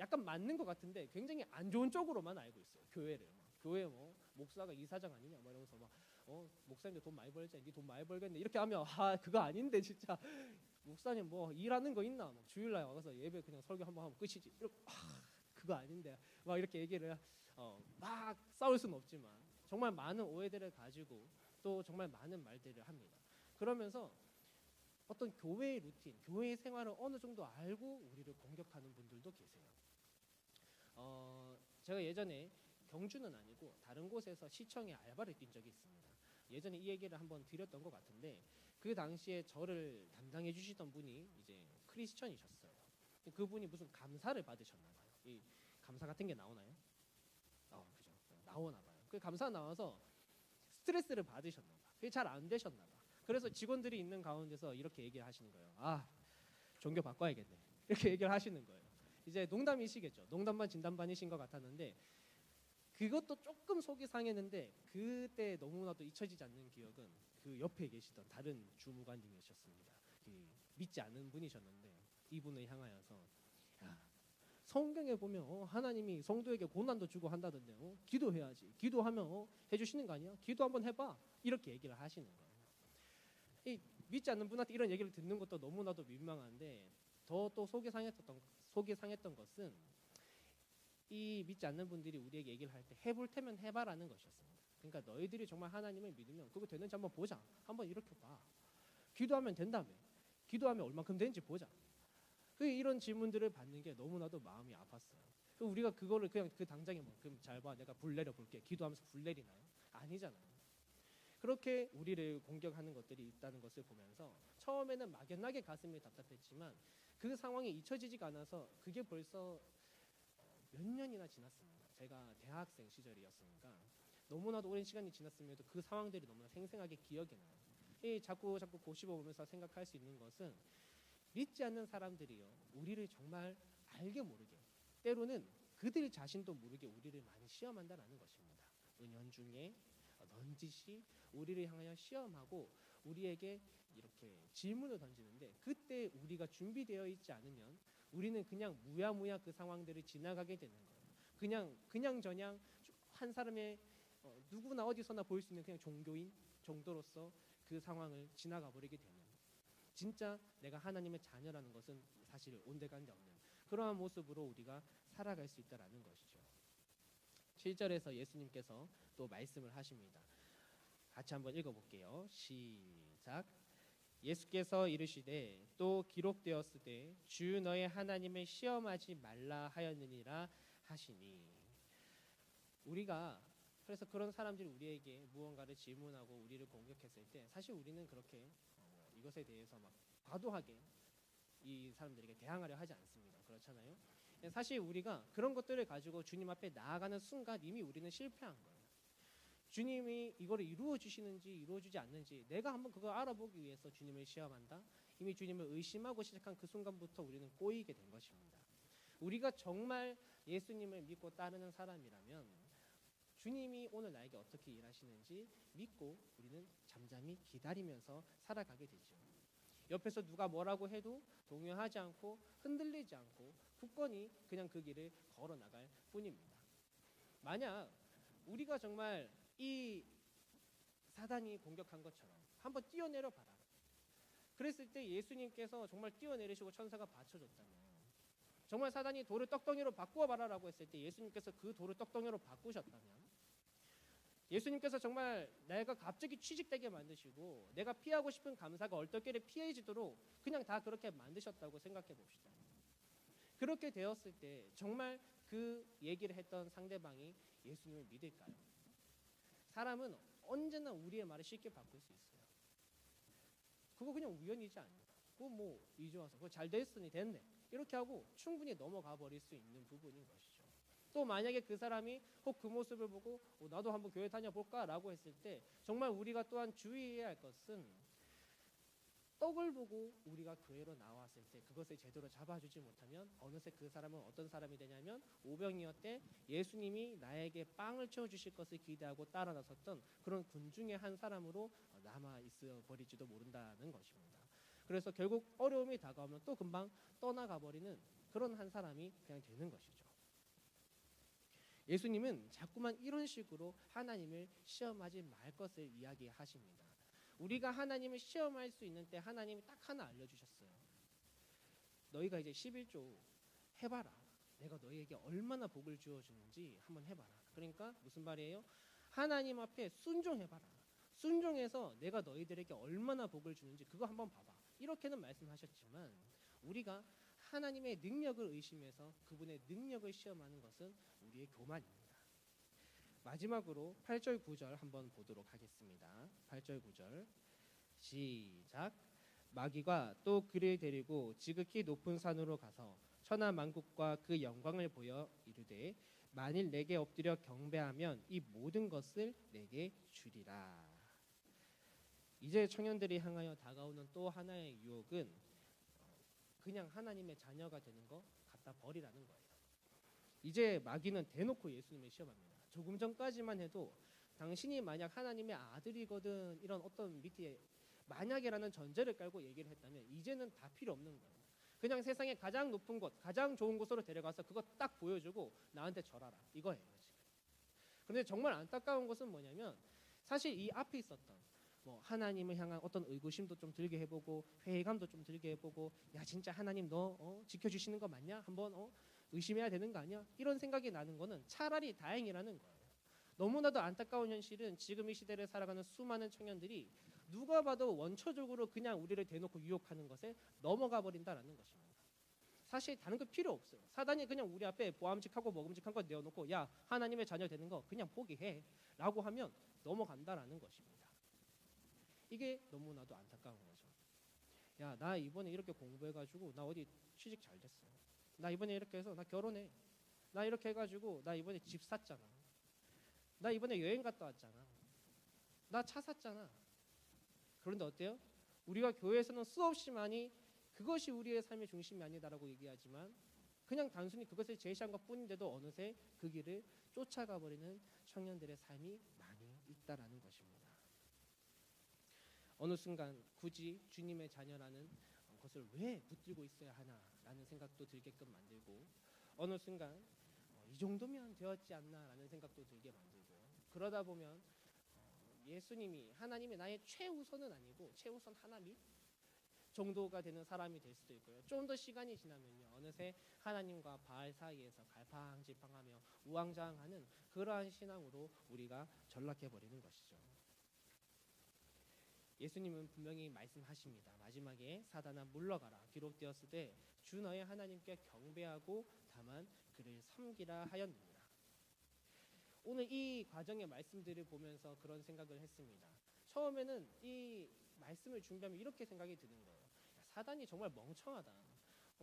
약간 맞는 것 같은데 굉장히 안 좋은 쪽으로만 알고 있어요. 교회를. 교회 목사가 이사장 아니냐 막 이러면서 목사님들 돈 많이 벌지, 니 돈 많이 벌겠네 이렇게 하면 그거 아닌데 진짜 목사님 뭐 일하는 거 있나? 막 주일날 와서 예배 그냥 설교 한번 하면 끝이지. 이렇게 그거 아닌데 막 이렇게 얘기를 막 싸울 수는 없지만 정말 많은 오해들을 가지고 또 정말 많은 말들을 합니다. 그러면서 어떤 교회의 루틴, 교회의 생활을 어느 정도 알고 우리를 공격하는 분들도 계세요. 제가 예전에 경주는 아니고 다른 곳에서 시청에 알바를 뛴 적이 있습니다. 예전에 이 얘기를 한번 드렸던 것 같은데 그 당시에 저를 담당해 주시던 분이 이제 크리스천이셨어요. 그분이 무슨 감사를 받으셨나 봐요. 이 감사 같은 게 나오나요? 그죠. 나오나 봐요. 그 감사 나와서 스트레스를 받으셨나 봐. 그게 잘 안 되셨나 봐. 그래서 직원들이 있는 가운데서 이렇게 얘기를 하시는 거예요. 종교 바꿔야겠네. 이렇게 얘기를 하시는 거예요. 이제 농담이시겠죠. 농담반 진담반이신 것 같았는데 그것도 조금 속이 상했는데 그때 너무나도 잊혀지지 않는 기억은 그 옆에 계시던 다른 주무관님이셨습니다. 믿지 않는 분이셨는데 이분을 향하여서 야, 성경에 보면 하나님이 성도에게 고난도 주고 한다던데 기도해야지. 기도하면 해주시는 거 아니야? 기도 한번 해봐. 이렇게 얘기를 하시는 거예요. 이 믿지 않는 분한테 이런 얘기를 듣는 것도 너무나도 민망한데 더 또 속이 상했던 것은 이 믿지 않는 분들이 우리에게 얘기를 할 때 해볼 테면 해봐라는 것이었습니다. 그러니까 너희들이 정말 하나님을 믿으면 그거 되는지 한번 보자. 한번 이렇게 봐. 기도하면 된다며. 기도하면 얼마큼 되는지 보자. 이런 질문들을 받는 게 너무나도 마음이 아팠어요. 우리가 그거를 그냥 그 당장에 뭐 그럼 잘 봐. 내가 불 내려 볼게. 기도하면서 불 내리나요? 아니잖아요. 그렇게 우리를 공격하는 것들이 있다는 것을 보면서 처음에는 막연하게 가슴이 답답했지만 그 상황이 잊혀지지가 않아서 그게 벌써 몇 년이나 지났습니다. 제가 대학생 시절이었으니까 너무나도 오랜 시간이 지났음에도 그 상황들이 너무나 생생하게 기억이 나요. 자꾸 고집어 보면서 생각할 수 있는 것은 믿지 않는 사람들이요 우리를 정말 알게 모르게 때로는 그들 자신도 모르게 우리를 많이 시험한다라는 것입니다. 은연중에 넌지시 우리를 향하여 시험하고 우리에게 이렇게 질문을 던지는데 그때 우리가 준비되어 있지 않으면 우리는 그냥 무야무야 그 상황들을 지나가게 되는 거예요. 그냥 한 사람의 누구나 어디서나 볼 수 있는 그냥 종교인 정도로서 그 상황을 지나가 버리게 되는 진짜 내가 하나님의 자녀라는 것은 사실 온데간데 없는 그러한 모습으로 우리가 살아갈 수 있다라는 것이죠. 7절에서 예수님께서 또 말씀을 하십니다. 같이 한번 읽어볼게요. 시작. 예수께서 이르시되 또 기록되었으되 주 너의 하나님을 시험하지 말라 하였느니라 하시니. 우리가 그래서 그런 사람들이 우리에게 무언가를 질문하고 우리를 공격했을 때 사실 우리는 그렇게 이것에 대해서 막 과도하게 이 사람들에게 대항하려 하지 않습니다. 그렇잖아요. 사실 우리가 그런 것들을 가지고 주님 앞에 나아가는 순간 이미 우리는 실패한 거예요. 주님이 이거를 이루어 주시는지 이루어 주지 않는지 내가 한번 그걸 알아보기 위해서 주님을 시험한다. 이미 주님을 의심하고 시작한 그 순간부터 우리는 꼬이게 된 것입니다. 우리가 정말 예수님을 믿고 따르는 사람이라면 주님이 오늘 나에게 어떻게 일하시는지 믿고 우리는 잠잠히 기다리면서 살아가게 되죠. 옆에서 누가 뭐라고 해도 동요하지 않고 흔들리지 않고 굳건히 그냥 그 길을 걸어 나갈 뿐입니다. 만약 우리가 정말 이 사단이 공격한 것처럼 한번 뛰어내려 봐라. 그랬을 때 예수님께서 정말 뛰어내리시고 천사가 받쳐줬다면 정말 사단이 돌을 떡덩이로 바꾸어 봐라라고 했을 때 예수님께서 그 돌을 떡덩이로 바꾸셨다면 예수님께서 정말 내가 갑자기 취직되게 만드시고 내가 피하고 싶은 감사가 얼떨결에 피해지도록 그냥 다 그렇게 만드셨다고 생각해 봅시다. 그렇게 되었을 때 정말 그 얘기를 했던 상대방이 예수님을 믿을까요? 사람은 언제나 우리의 말을 쉽게 바꿀 수 있어요. 그거 그냥 우연이지 않냐. 그거 뭐 이제 와서 그거 잘 됐으니 됐네. 이렇게 하고 충분히 넘어가 버릴 수 있는 부분인 것이죠. 또 만약에 그 사람이 혹 그 모습을 보고 나도 한번 교회 다녀볼까 라고 했을 때 정말 우리가 또한 주의해야 할 것은 떡을 보고 우리가 교회로 나왔을 때 그것을 제대로 잡아주지 못하면 어느새 그 사람은 어떤 사람이 되냐면 오병이어때 예수님이 나에게 빵을 채워주실 것을 기대하고 따라 나섰던 그런 군 중에 한 사람으로 남아 있어 버릴지도 모른다는 것입니다. 그래서 결국 어려움이 다가오면 또 금방 떠나가 버리는 그런 한 사람이 그냥 되는 것이죠. 예수님은 자꾸만 이런 식으로 하나님을 시험하지 말 것을 이야기하십니다. 우리가 하나님을 시험할 수 있는 때 하나님이 딱 하나 알려주셨어요. 너희가 이제 11조 해봐라. 내가 너희에게 얼마나 복을 주어주는지 한번 해봐라. 그러니까 무슨 말이에요? 하나님 앞에 순종해봐라. 순종해서 내가 너희들에게 얼마나 복을 주는지 그거 한번 봐봐. 이렇게는 말씀하셨지만 우리가 하나님의 능력을 의심해서 그분의 능력을 시험하는 것은 우리의 교만입니다. 마지막으로 8절 9절 한번 보도록 하겠습니다. 8절 9절 시작. 마귀가 또 그를 데리고 지극히 높은 산으로 가서 천하 만국과 그 영광을 보여 이르되 만일 내게 엎드려 경배하면 이 모든 것을 내게 주리라. 이제 청년들이 향하여 다가오는 또 하나의 유혹은 그냥 하나님의 자녀가 되는 거 갖다 버리라는 거예요. 이제 마귀는 대놓고 예수님을 시험합니다. 조금 전까지만 해도 당신이 만약 하나님의 아들이거든 이런 어떤 밑에 만약이라는 전제를 깔고 얘기를 했다면 이제는 다 필요 없는 거예요. 그냥 세상에 가장 높은 곳, 가장 좋은 곳으로 데려가서 그거 딱 보여주고 나한테 절하라 이거예요 지금. 그런데 정말 안타까운 것은 뭐냐면 사실 이 앞에 있었던 뭐 하나님을 향한 어떤 의구심도 좀 들게 해보고 회의감도 좀 들게 해보고 야 진짜 하나님 너 지켜주시는 거 맞냐? 한번 의심해야 되는 거 아니야? 이런 생각이 나는 거는 차라리 다행이라는 거예요. 너무나도 안타까운 현실은 지금 이 시대를 살아가는 수많은 청년들이 누가 봐도 원초적으로 그냥 우리를 대놓고 유혹하는 것에 넘어가 버린다라는 것입니다. 사실 다른 거 필요 없어요. 사단이 그냥 우리 앞에 보암직하고 먹음직한 거 내어놓고 야 하나님의 자녀 되는 거 그냥 포기해 라고 하면 넘어간다라는 것입니다. 이게 너무나도 안타까운 거죠. 야 나 이번에 이렇게 공부해가지고 나 어디 취직 잘 됐어. 나 이번에 이렇게 해서 나 결혼해. 나 이렇게 해가지고 나 이번에 집 샀잖아. 나 이번에 여행 갔다 왔잖아. 나 차 샀잖아. 그런데 어때요? 우리가 교회에서는 수없이 많이 그것이 우리의 삶의 중심이 아니다라고 얘기하지만 그냥 단순히 그것을 제시한 것뿐인데도 어느새 그 길을 쫓아가 버리는 청년들의 삶이 많이 있다라는 것입니다. 어느 순간 굳이 주님의 자녀라는 것을 왜 붙들고 있어야 하나라는 생각도 들게끔 만들고 어느 순간 이 정도면 되었지 않나라는 생각도 들게 만들고 그러다 보면 예수님이 하나님이 나의 최우선은 아니고 최우선 하나님 정도가 되는 사람이 될 수도 있고요. 좀 더 시간이 지나면요. 어느새 하나님과 바알 사이에서 갈팡질팡하며 우왕좌왕하는 그러한 신앙으로 우리가 전락해버리는 것이죠. 예수님은 분명히 말씀하십니다. 마지막에 사단아 물러가라 기록되었을 때 주 너의 하나님께 경배하고 다만 그를 섬기라 하였느니라. 오늘 이 과정의 말씀들을 보면서 그런 생각을 했습니다. 처음에는 이 말씀을 준비하면 이렇게 생각이 드는 거예요. 사단이 정말 멍청하다.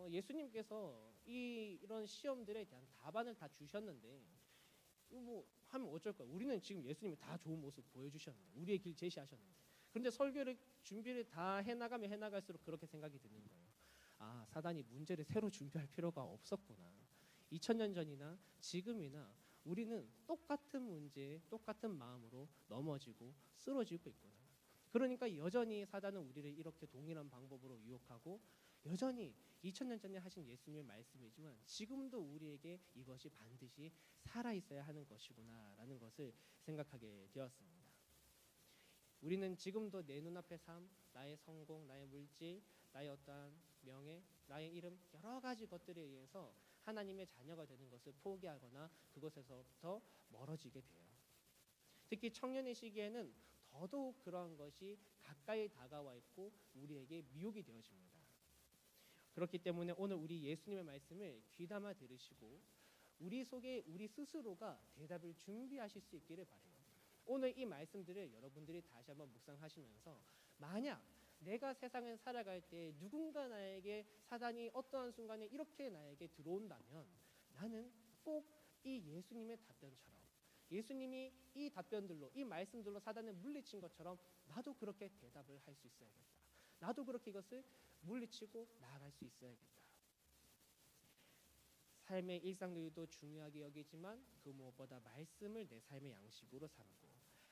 예수님께서 이런 시험들에 대한 답안을 다 주셨는데 뭐 하면 어쩔 거야. 우리는 지금 예수님이 다 좋은 모습 보여주셨는데 우리의 길 제시하셨는데 그런데 설교를 준비를 다 해나가면 해나갈수록 그렇게 생각이 드는 거예요. 아 사단이 문제를 새로 준비할 필요가 없었구나. 2000년 전이나 지금이나 우리는 똑같은 문제에 똑같은 마음으로 넘어지고 쓰러지고 있구나. 그러니까 여전히 사단은 우리를 이렇게 동일한 방법으로 유혹하고 여전히 2000년 전에 하신 예수님의 말씀이지만 지금도 우리에게 이것이 반드시 살아있어야 하는 것이구나라는 것을 생각하게 되었습니다. 우리는 지금도 내 눈앞의 삶, 나의 성공, 나의 물질, 나의 어떠한 명예, 나의 이름 여러 가지 것들에 의해서 하나님의 자녀가 되는 것을 포기하거나 그것에서부터 멀어지게 돼요. 특히 청년의 시기에는 더더욱 그러한 것이 가까이 다가와 있고 우리에게 미혹이 되어집니다. 그렇기 때문에 오늘 우리 예수님의 말씀을 귀담아 들으시고 우리 속에 우리 스스로가 대답을 준비하실 수 있기를 바라요. 오늘 이 말씀들을 여러분들이 다시 한번 묵상하시면서 만약 내가 세상을 살아갈 때 누군가 나에게 사단이 어떠한 순간에 이렇게 나에게 들어온다면 나는 꼭 이 예수님의 답변처럼 예수님이 이 답변들로 이 말씀들로 사단을 물리친 것처럼 나도 그렇게 대답을 할 수 있어야겠다. 나도 그렇게 이것을 물리치고 나아갈 수 있어야겠다. 삶의 일상들도 중요하게 여기지만 그 무엇보다 말씀을 내 삶의 양식으로 삼고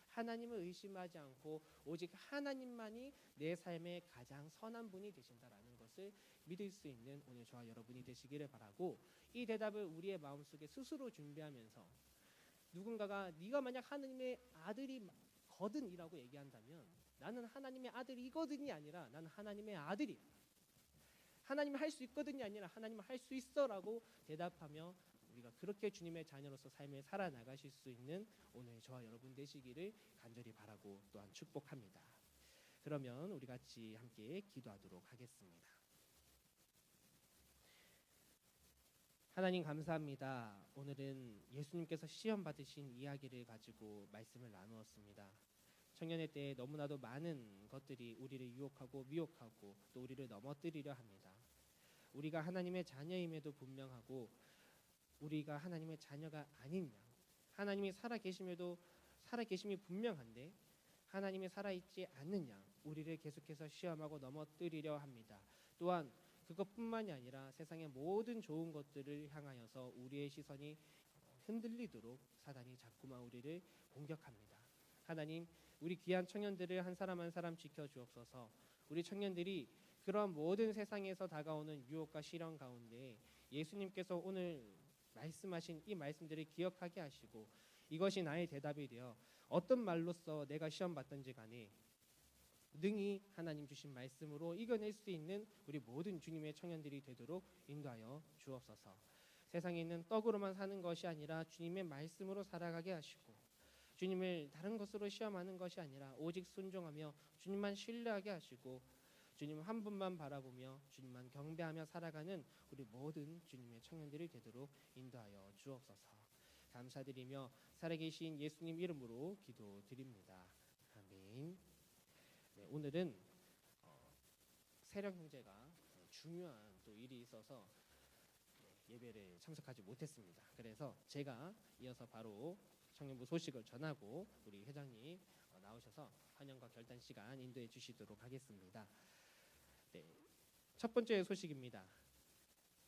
하나님을 의심하지 않고 오직 하나님만이 내 삶의 가장 선한 분이 되신다라는 것을 믿을 수 있는 오늘 저와 여러분이 되시기를 바라고 이 대답을 우리의 마음속에 스스로 준비하면서 누군가가 네가 만약 하나님의 아들이거든이라고 얘기한다면 나는 하나님의 아들이거든이 아니라 나는 하나님의 아들이야. 하나님이 할 수 있거든이 아니라 하나님은 할 수 있어라고 대답하며 우리가 그렇게 주님의 자녀로서 삶을 살아나가실 수 있는 오늘 저와 여러분 되시기를 간절히 바라고 또한 축복합니다. 그러면 우리 같이 함께 기도하도록 하겠습니다. 하나님 감사합니다. 오늘은 예수님께서 시험 받으신 이야기를 가지고 말씀을 나누었습니다. 청년의 때에 너무나도 많은 것들이 우리를 유혹하고 미혹하고 또 우리를 넘어뜨리려 합니다. 우리가 하나님의 자녀임에도 분명하고 우리가 하나님의 자녀가 아닌 양 하나님이 살아계심에도 살아계심이 분명한데 하나님이 살아있지 않는 양 우리를 계속해서 시험하고 넘어뜨리려 합니다. 또한 그것뿐만이 아니라 세상의 모든 좋은 것들을 향하여서 우리의 시선이 흔들리도록 사단이 자꾸만 우리를 공격합니다. 하나님, 우리 귀한 청년들을 한 사람 한 사람 지켜주옵소서. 우리 청년들이 그런 모든 세상에서 다가오는 유혹과 시련 가운데 예수님께서 오늘 말씀하신 이 말씀들을 기억하게 하시고 이것이 나의 대답이 되어 어떤 말로써 내가 시험 받든지 간에 능히 하나님 주신 말씀으로 이겨낼 수 있는 우리 모든 주님의 청년들이 되도록 인도하여 주옵소서. 세상에 있는 떡으로만 사는 것이 아니라 주님의 말씀으로 살아가게 하시고 주님을 다른 것으로 시험하는 것이 아니라 오직 순종하며 주님만 신뢰하게 하시고 주님 한 분만 바라보며 주님만 경배하며 살아가는 우리 모든 주님의 청년들이 되도록 인도하여 주옵소서. 감사드리며 살아계신 예수님 이름으로 기도드립니다. 아멘. 네, 오늘은 세령 형제가 중요한 또 일이 있어서 예배를 참석하지 못했습니다. 그래서 제가 이어서 바로 청년부 소식을 전하고 우리 회장님 나오셔서 환영과 결단 시간 인도해 주시도록 하겠습니다. 네, 첫 번째 소식입니다.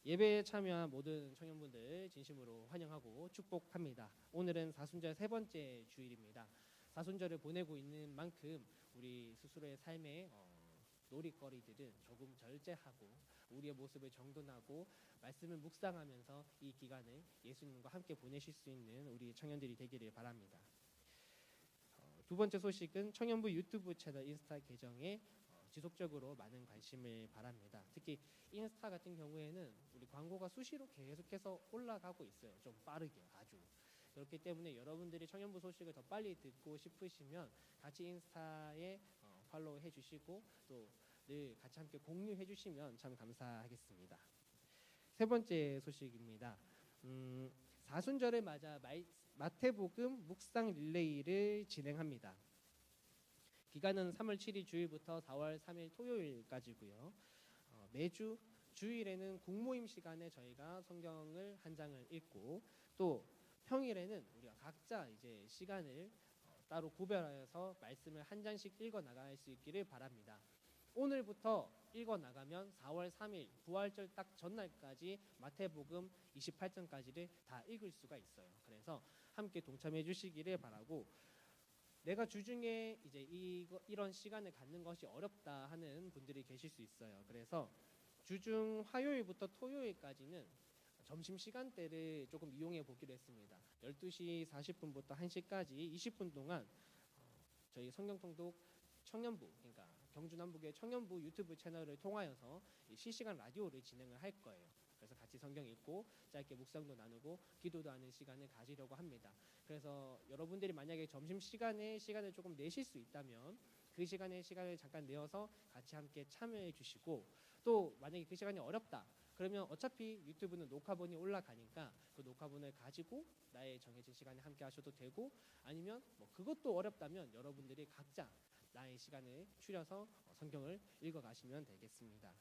예배에 참여한 모든 청년분들 진심으로 환영하고 축복합니다. 오늘은 사순절 세 번째 주일입니다. 사순절을 보내고 있는 만큼 우리 스스로의 삶의 놀이거리들은 조금 절제하고 우리의 모습을 정돈하고 말씀을 묵상하면서 이 기간을 예수님과 함께 보내실 수 있는 우리 청년들이 되기를 바랍니다. 두 번째 소식은 청년부 유튜브 채널 인스타 계정에 지속적으로 많은 관심을 바랍니다. 특히 인스타 같은 경우에는 우리 광고가 수시로 계속해서 올라가고 있어요. 좀 빠르게 아주. 그렇기 때문에 여러분들이 청년부 소식을 더 빨리 듣고 싶으시면 같이 인스타에 팔로우 해주시고 또 늘 같이 함께 공유해 주시면 참 감사하겠습니다. 세 번째 소식입니다. 사순절을 맞아 마태복음 묵상 릴레이를 진행합니다. 기간은 3월 7일 주일부터 4월 3일 토요일까지고요. 매주 주일에는 국모임 시간에 저희가 성경을 한 장을 읽고 또 평일에는 우리가 각자 이제 시간을 따로 구별하여서 말씀을 한 장씩 읽어 나갈 수 있기를 바랍니다. 오늘부터 읽어 나가면 4월 3일 부활절 딱 전날까지 마태복음 28장까지를 다 읽을 수가 있어요. 그래서 함께 동참해 주시기를 바라고 내가 주중에 이제 이런 시간을 갖는 것이 어렵다 하는 분들이 계실 수 있어요. 그래서 주중 화요일부터 토요일까지는 점심 시간대를 조금 이용해 보기로 했습니다. 12시 40분부터 1시까지 20분 동안 저희 성경통독 청년부, 그러니까 경주 남북의 청년부 유튜브 채널을 통하여서 실시간 라디오를 진행을 할 거예요. 그래서 같이 성경 읽고 짧게 묵상도 나누고 기도도 하는 시간을 가지려고 합니다. 그래서 여러분들이 만약에 점심시간에 시간을 조금 내실 수 있다면 그 시간에 시간을 잠깐 내어서 같이 함께 참여해 주시고 또 만약에 그 시간이 어렵다 그러면 어차피 유튜브는 녹화본이 올라가니까 그 녹화본을 가지고 나의 정해진 시간에 함께 하셔도 되고 아니면 뭐 그것도 어렵다면 여러분들이 각자 나의 시간을 추려서 성경을 읽어가시면 되겠습니다.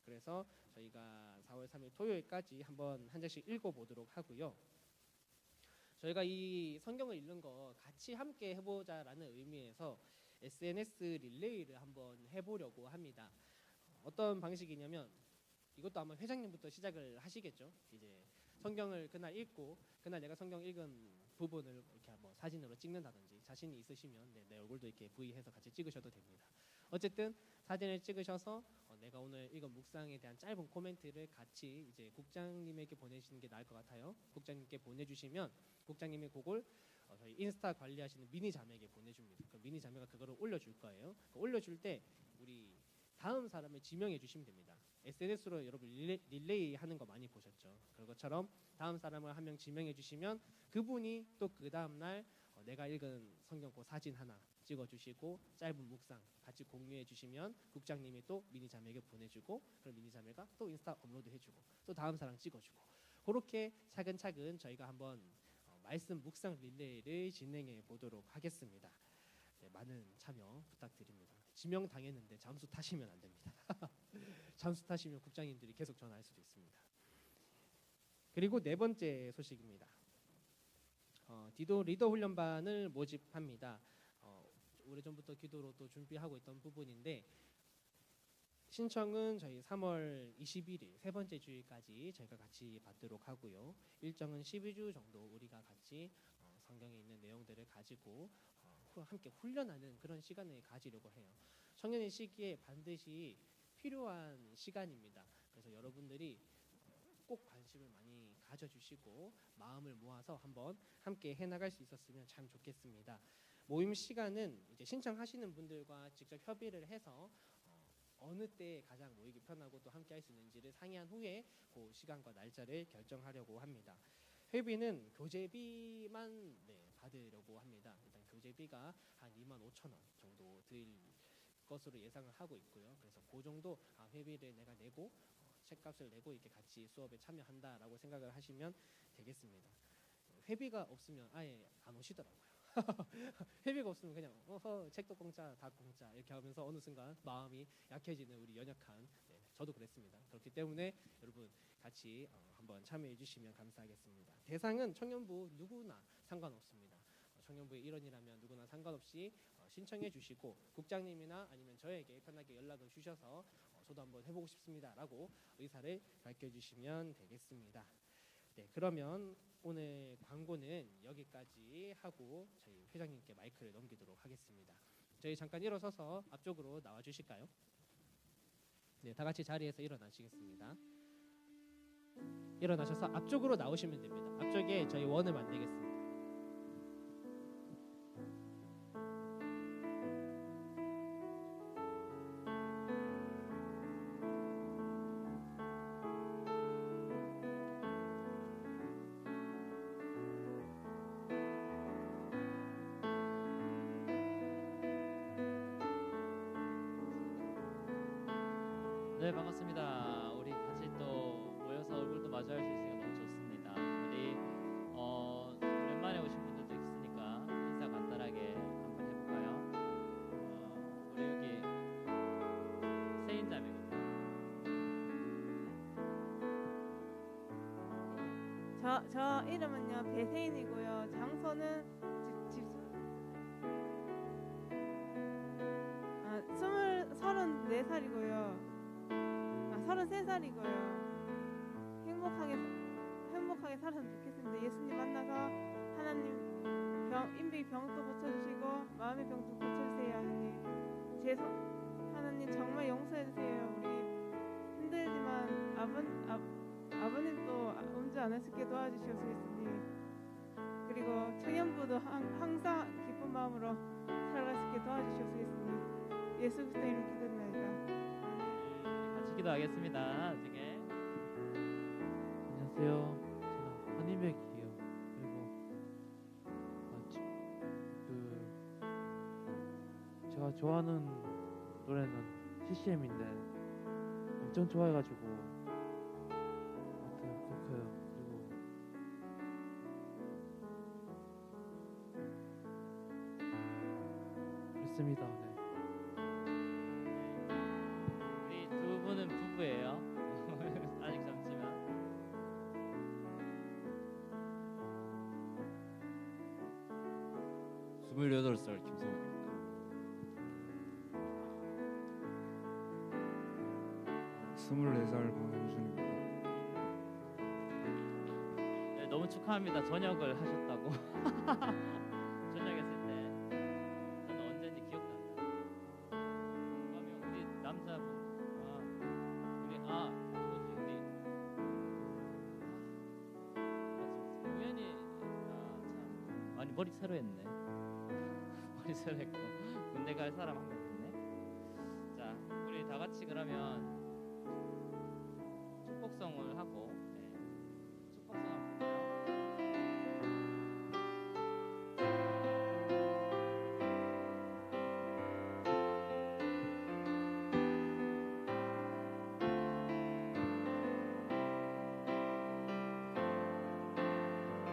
그래서 저희가 4월 3일 토요일까지 한번 한 장씩 읽어보도록 하고요. 저희가 이 성경을 읽는 거 같이 함께 해보자라는 의미에서 SNS 릴레이를 한번 해보려고 합니다. 어떤 방식이냐면 이것도 아마 회장님부터 시작을 하시겠죠. 이제 성경을 그날 읽고 그날 내가 성경 읽은 부분을 이렇게 한번 사진으로 찍는다든지 자신이 있으시면 내 얼굴도 이렇게 V해서 같이 찍으셔도 됩니다. 어쨌든 사진을 찍으셔서 내가 오늘 읽은 묵상에 대한 짧은 코멘트를 같이 이제 국장님에게 보내시는 게 나을 것 같아요. 국장님께 보내주시면 국장님이 그걸 저희 인스타 관리하시는 미니 자매에게 보내줍니다. 그 미니 자매가 그거를 올려줄 거예요. 올려줄 때 우리 다음 사람을 지명해 주시면 됩니다. SNS로 여러분 릴레이 하는 거 많이 보셨죠? 그것처럼 다음 사람을 한 명 지명해 주시면 그분이 또 그 다음 날 내가 읽은 성경 그 사진 하나 찍어주시고 짧은 묵상 같이 공유해 주시면 국장님이 또 미니 자매에게 보내주고 그럼 미니 자매가 또 인스타 업로드 해주고 또 다음 사람 찍어주고 그렇게 차근차근 저희가 한번 말씀 묵상 릴레이를 진행해 보도록 하겠습니다. 네, 많은 참여 부탁드립니다. 지명 당했는데 잠수 타시면 안 됩니다. 잠수 타시면 국장님들이 계속 전화할 수도 있습니다. 그리고 네 번째 소식입니다. 디도 리더 훈련반을 모집합니다. 오래전부터 기도로 또 준비하고 있던 부분인데 신청은 저희 3월 21일 세 번째 주일까지 저희가 같이 받도록 하고요. 일정은 12주 정도 우리가 같이 성경에 있는 내용들을 가지고 함께 훈련하는 그런 시간을 가지려고 해요. 청년의 시기에 반드시 필요한 시간입니다. 그래서 여러분들이 꼭 관심을 많이 가져주시고 마음을 모아서 한번 함께 해나갈 수 있었으면 참 좋겠습니다. 모임 시간은 이제 신청하시는 분들과 직접 협의를 해서 어느 때 가장 모이기 편하고 또 함께 할 수 있는지를 상의한 후에 그 시간과 날짜를 결정하려고 합니다. 회비는 교재비만 받으려고 합니다. 일단 교재비가 한 25,000원 정도 들 것으로 예상을 하고 있고요. 그래서 그 정도 회비를 내가 내고 책값을 내고 이렇게 같이 수업에 참여한다라고 생각을 하시면 되겠습니다. 회비가 없으면 아예 안 오시더라고요. 회비가 없으면 그냥 책도 공짜 다 공짜 이렇게 하면서 어느 순간 마음이 약해지는 우리 연약한 저도 그랬습니다. 그렇기 때문에 여러분 같이 한번 참여해 주시면 감사하겠습니다. 대상은 청년부 누구나 상관없습니다. 청년부의 일원이라면 누구나 상관없이 신청해 주시고 국장님이나 아니면 저에게 편하게 연락을 주셔서 저도 한번 해보고 싶습니다라고 의사를 밝혀주시면 되겠습니다. 네, 그러면 오늘 광고는 여기까지 하고 저희 회장님께 마이크를 넘기도록 하겠습니다. 저희 잠깐 일어서서 앞쪽으로 나와 주실까요? 네, 다 같이 자리에서 일어나시겠습니다. 일어나셔서 앞쪽으로 나오시면 됩니다. 앞쪽에 저희 원을 만들겠습니다. 네, 반갑습니다. 우리 같이 또 모여서 얼굴도 마주할 수 있으니까 너무 좋습니다. 우리 오랜만에 오신 분들도 있으니까 인사 간단하게 한번 해볼까요? 우리 여기 세인자매거든요. 저 이름은요 배세인이고요. 장소는 집 34살이고요. 33살이고요. 행복하게 살았으면 좋겠습니다. 예수님 만나서 하나님 인비 병도 고쳐주시고 마음의 병도 고쳐주세요. 하나님 정말 용서해주세요. 우리 힘들지만 아버님도 음주 안 하시게 도와주시옵소서. 예수님. 그리고 청년부도 항상 기쁜 마음으로 살아갈 수 있게 도와주시옵소서. 예수님. 예수 그리스도 이름 기도드립니다. 같이 기도하겠습니다. 나중에. 안녕하세요. 저는 한희맥이에요. 그리고 제가 좋아하는 노래는 CCM인데 엄청 좋아해가지고 아무튼 그렇고요. 그리고 그렇습니다. 네. 우리 두 분은 부부예요. 아직 젊지만. 28살 김성욱입니다. 24살 강현준입니다. 네, 너무 축하합니다. 전역을 하셨다고. 전역했을 때 저는 언제인지 기억도 안 나요. 그러면 우리 남자분 우리 우연히 참 아니 머리 새로 했네. 머리 새로 했고 군대 갈 사람 한 명 있네. 자, 우리 다 같이 그러면 축복성을 하고 축복성 한번 볼까요?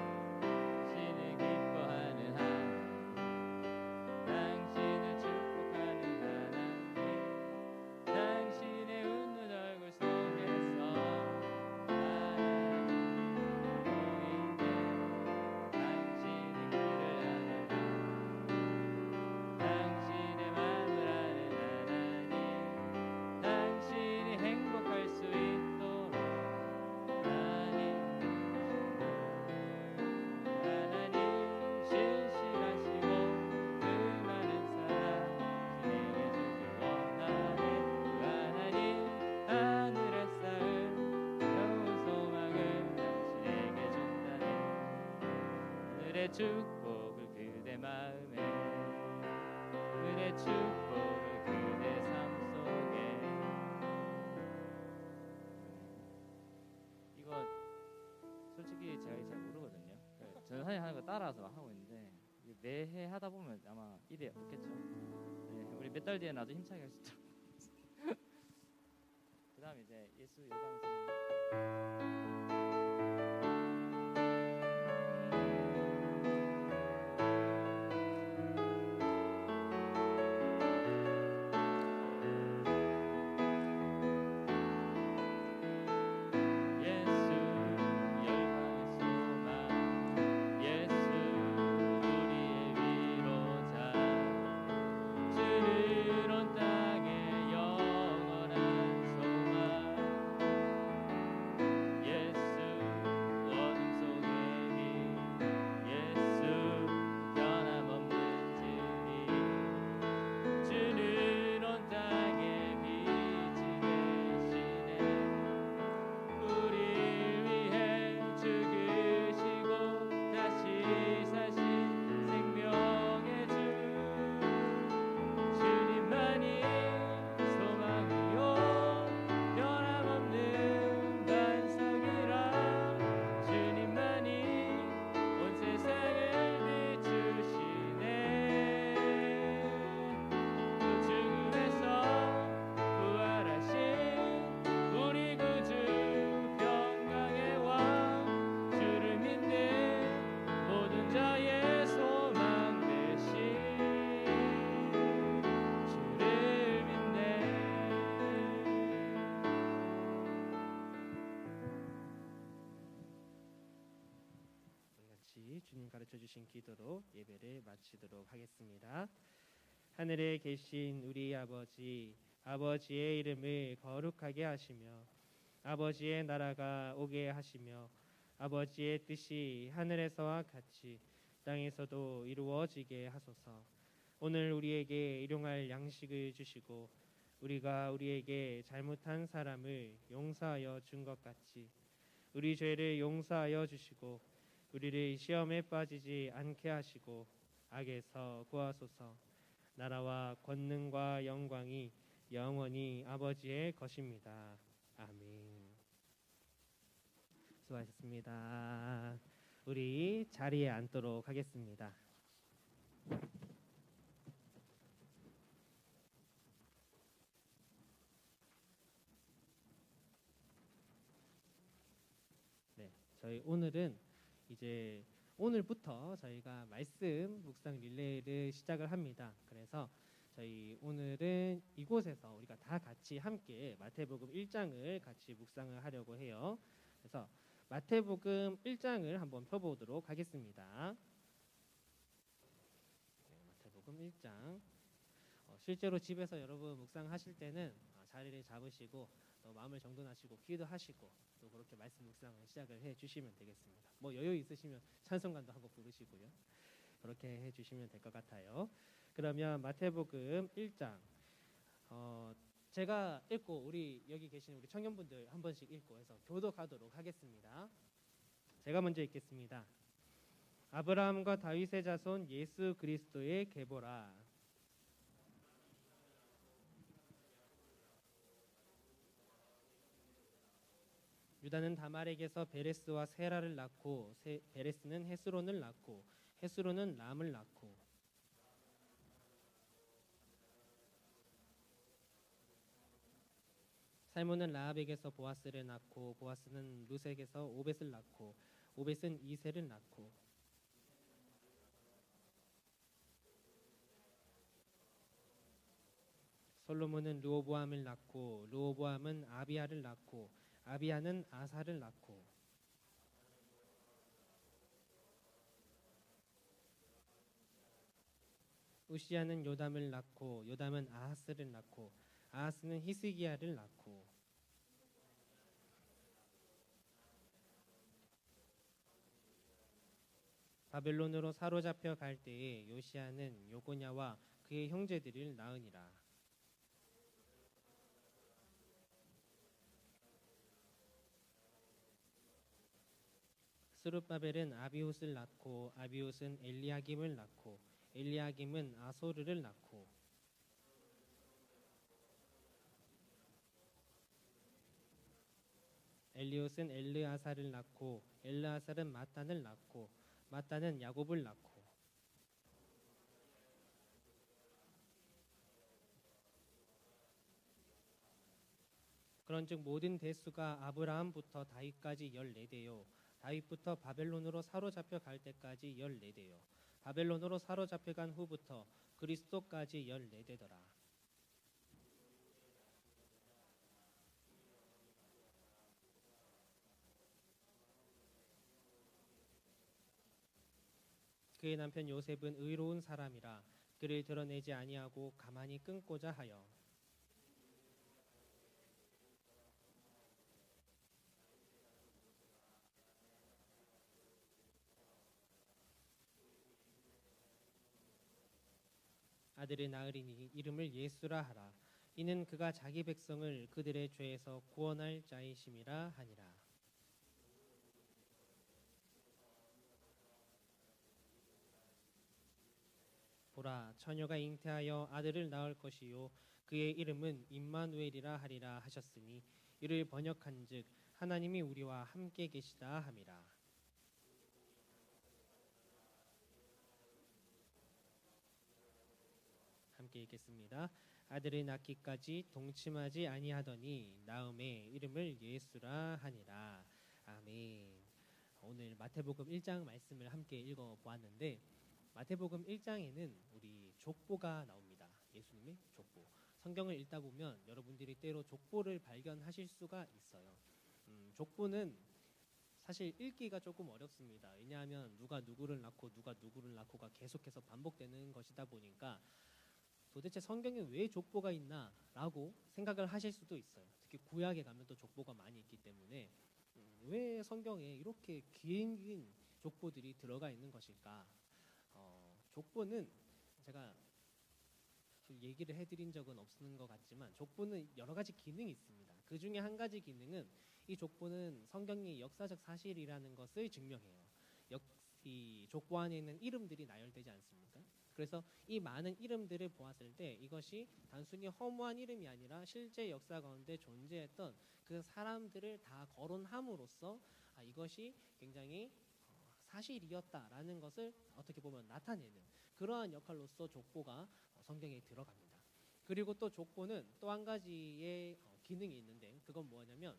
당신을 기뻐하는 하나님, 당신을 축복하는 하나님, 당신의 웃는 얼굴 속에서 은혜 축복을 그대 마음에, 은혜 축복을 그대 삶 속에. 이거 솔직히 제가 잘 모르거든요. 저는 사실 하는 거 따라서 하고 있는데 이게 매해 하다 보면 아마 입에 없겠죠. 네, 우리 몇 달 뒤에 나도 힘차게 할 수 있도록. 그다음 이제 예수 요강에서 주님 가르쳐 주신 기도로 예배를 마치도록 하겠습니다. 하늘에 계신 우리 아버지, 아버지의 이름을 거룩하게 하시며 아버지의 나라가 오게 하시며 아버지의 뜻이 하늘에서와 같이 땅에서도 이루어지게 하소서. 오늘 우리에게 일용할 양식을 주시고 우리가 우리에게 잘못한 사람을 용서하여 준 것 같이 우리 죄를 용서하여 주시고 우리를 시험에 빠지지 않게 하시고 악에서 구하소서. 나라와 권능과 영광이 영원히 아버지의 것입니다. 아멘. 수고하셨습니다. 우리 자리에 앉도록 하겠습니다. 네, 저희 오늘은 이제 오늘부터 저희가 말씀 묵상 릴레이를 시작을 합니다. 그래서 저희 오늘은 이곳에서 우리가 다 같이 함께 마태복음 1장을 같이 묵상을 하려고 해요. 그래서 마태복음 1장을 한번 펴보도록 하겠습니다. 네, 마태복음 1장. 실제로 집에서 여러분 묵상하실 때는 자리를 잡으시고 또 마음을 정돈하시고 기도하시고 또 그렇게 말씀 묵상을 시작을 해주시면 되겠습니다. 뭐 여유 있으시면 찬송가도 한곡 부르시고요. 그렇게 해주시면 될 것 같아요. 그러면 마태복음 1장 제가 읽고 우리 여기 계신 우리 청년분들 한 번씩 읽고 해서 교독하도록 하겠습니다. 제가 먼저 읽겠습니다. 아브라함과 다윗의 자손 예수 그리스도의 계보라. 유다는 다말에게서 베레스와 세라를 낳고 베레스는 헤스론을 낳고 헤스론은 람을 낳고 살몬은 라합에게서 보아스를 낳고 보아스는 루색에서 오벳을 낳고 오벳은 이세를 낳고 솔로몬은 르호보암을 낳고 르호보암은 아비야를 낳고 아비야는 아사를 낳고 우시야는 요담을 낳고 요담은 아하스를 낳고 아하스는 히스기야를 낳고 바벨론으로 사로잡혀 갈 때에 요시야는 요고냐와 그의 형제들을 낳으니라. 스룹바벨은 아비훗을 낳고 아비훗은 엘리야김을 낳고 엘리야김은 아소르를 낳고 엘리옷은 엘르아사를 낳고 엘르아살은 마탄을 낳고 마탄은 야곱을 낳고 그런즉 모든 대수가 아브라함부터 다윗까지 14대요 다윗부터 바벨론으로 사로잡혀 갈 때까지 14대요 바벨론으로 사로잡혀간 후부터 그리스도까지 14대더라. 그의 남편 요셉은 의로운 사람이라 그를 드러내지 아니하고 가만히 끊고자 하여 아들을 낳으리니 이름을 예수라 하라. 이는 그가 자기 백성을 그들의 죄에서 구원할 자이심이라 하니라. 보라, 처녀가 잉태하여 아들을 낳을 것이요 그의 이름은 임마누엘이라 하리라 하셨으니 이를 번역한즉 하나님이 우리와 함께 계시다 함이라. 함께 읽겠습니다. 아들을 낳기까지 동침하지 아니하더니 낳음에 이름을 예수라 하니라. 아멘. 오늘 마태복음 1장 말씀을 함께 읽어보았는데 마태복음 1장에는 우리 족보가 나옵니다. 예수님의 족보. 성경을 읽다 보면 여러분들이 때로 족보를 발견하실 수가 있어요. 족보는 사실 읽기가 조금 어렵습니다. 왜냐하면 누가 누구를 낳고 누가 누구를 낳고가 계속해서 반복되는 것이다 보니까 도대체 성경에 왜 족보가 있나라고 생각을 하실 수도 있어요. 특히 구약에 가면 또 족보가 많이 있기 때문에 왜 성경에 이렇게 긴 족보들이 들어가 있는 것일까? 족보는 제가 얘기를 해드린 적은 없는 것 같지만 족보는 여러 가지 기능이 있습니다. 그 중에 한 가지 기능은 이 족보는 성경의 역사적 사실이라는 것을 증명해요. 이 족보 안에 있는 이름들이 나열되지 않습니까? 그래서 이 많은 이름들을 보았을 때 이것이 단순히 허무한 이름이 아니라 실제 역사 가운데 존재했던 그 사람들을 다 거론함으로써 이것이 굉장히 사실이었다라는 것을 어떻게 보면 나타내는 그러한 역할로서 족보가 성경에 들어갑니다. 그리고 또 족보는 또 한 가지의 기능이 있는데 그건 뭐냐면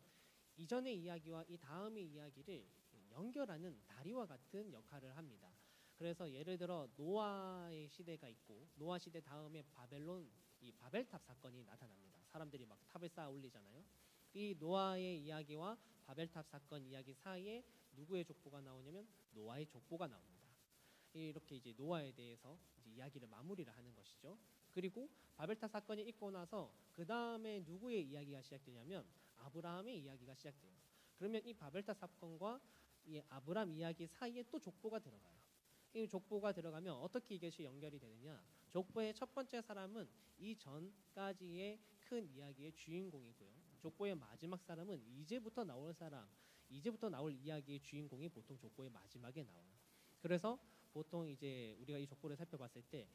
이전의 이야기와 이 다음의 이야기를 연결하는 다리와 같은 역할을 합니다. 그래서 예를 들어 노아의 시대가 있고 노아 시대 다음에 바벨론 이 바벨탑 사건이 나타납니다. 사람들이 막 탑을 쌓아 올리잖아요. 이 노아의 이야기와 바벨탑 사건 이야기 사이에 누구의 족보가 나오냐면 노아의 족보가 나옵니다. 이렇게 이제 노아에 대해서 이제 이야기를 마무리를 하는 것이죠. 그리고 바벨탑 사건이 있고 나서 그 다음에 누구의 이야기가 시작되냐면 아브라함의 이야기가 시작돼요. 그러면 이 바벨탑 사건과 이 아브라함 이야기 사이에 또 족보가 들어가요. 이 족보가 들어가면 어떻게 이것이 연결이 되느냐? 족보의 첫 번째 사람은 이 전까지의 큰 이야기의 주인공이고요. 족보의 마지막 사람은 이제부터 나올 사람, 이제부터 나올 이야기의 주인공이 보통 족보의 마지막에 나와요. 그래서 보통 이제 우리가 이 족보를 살펴봤을 때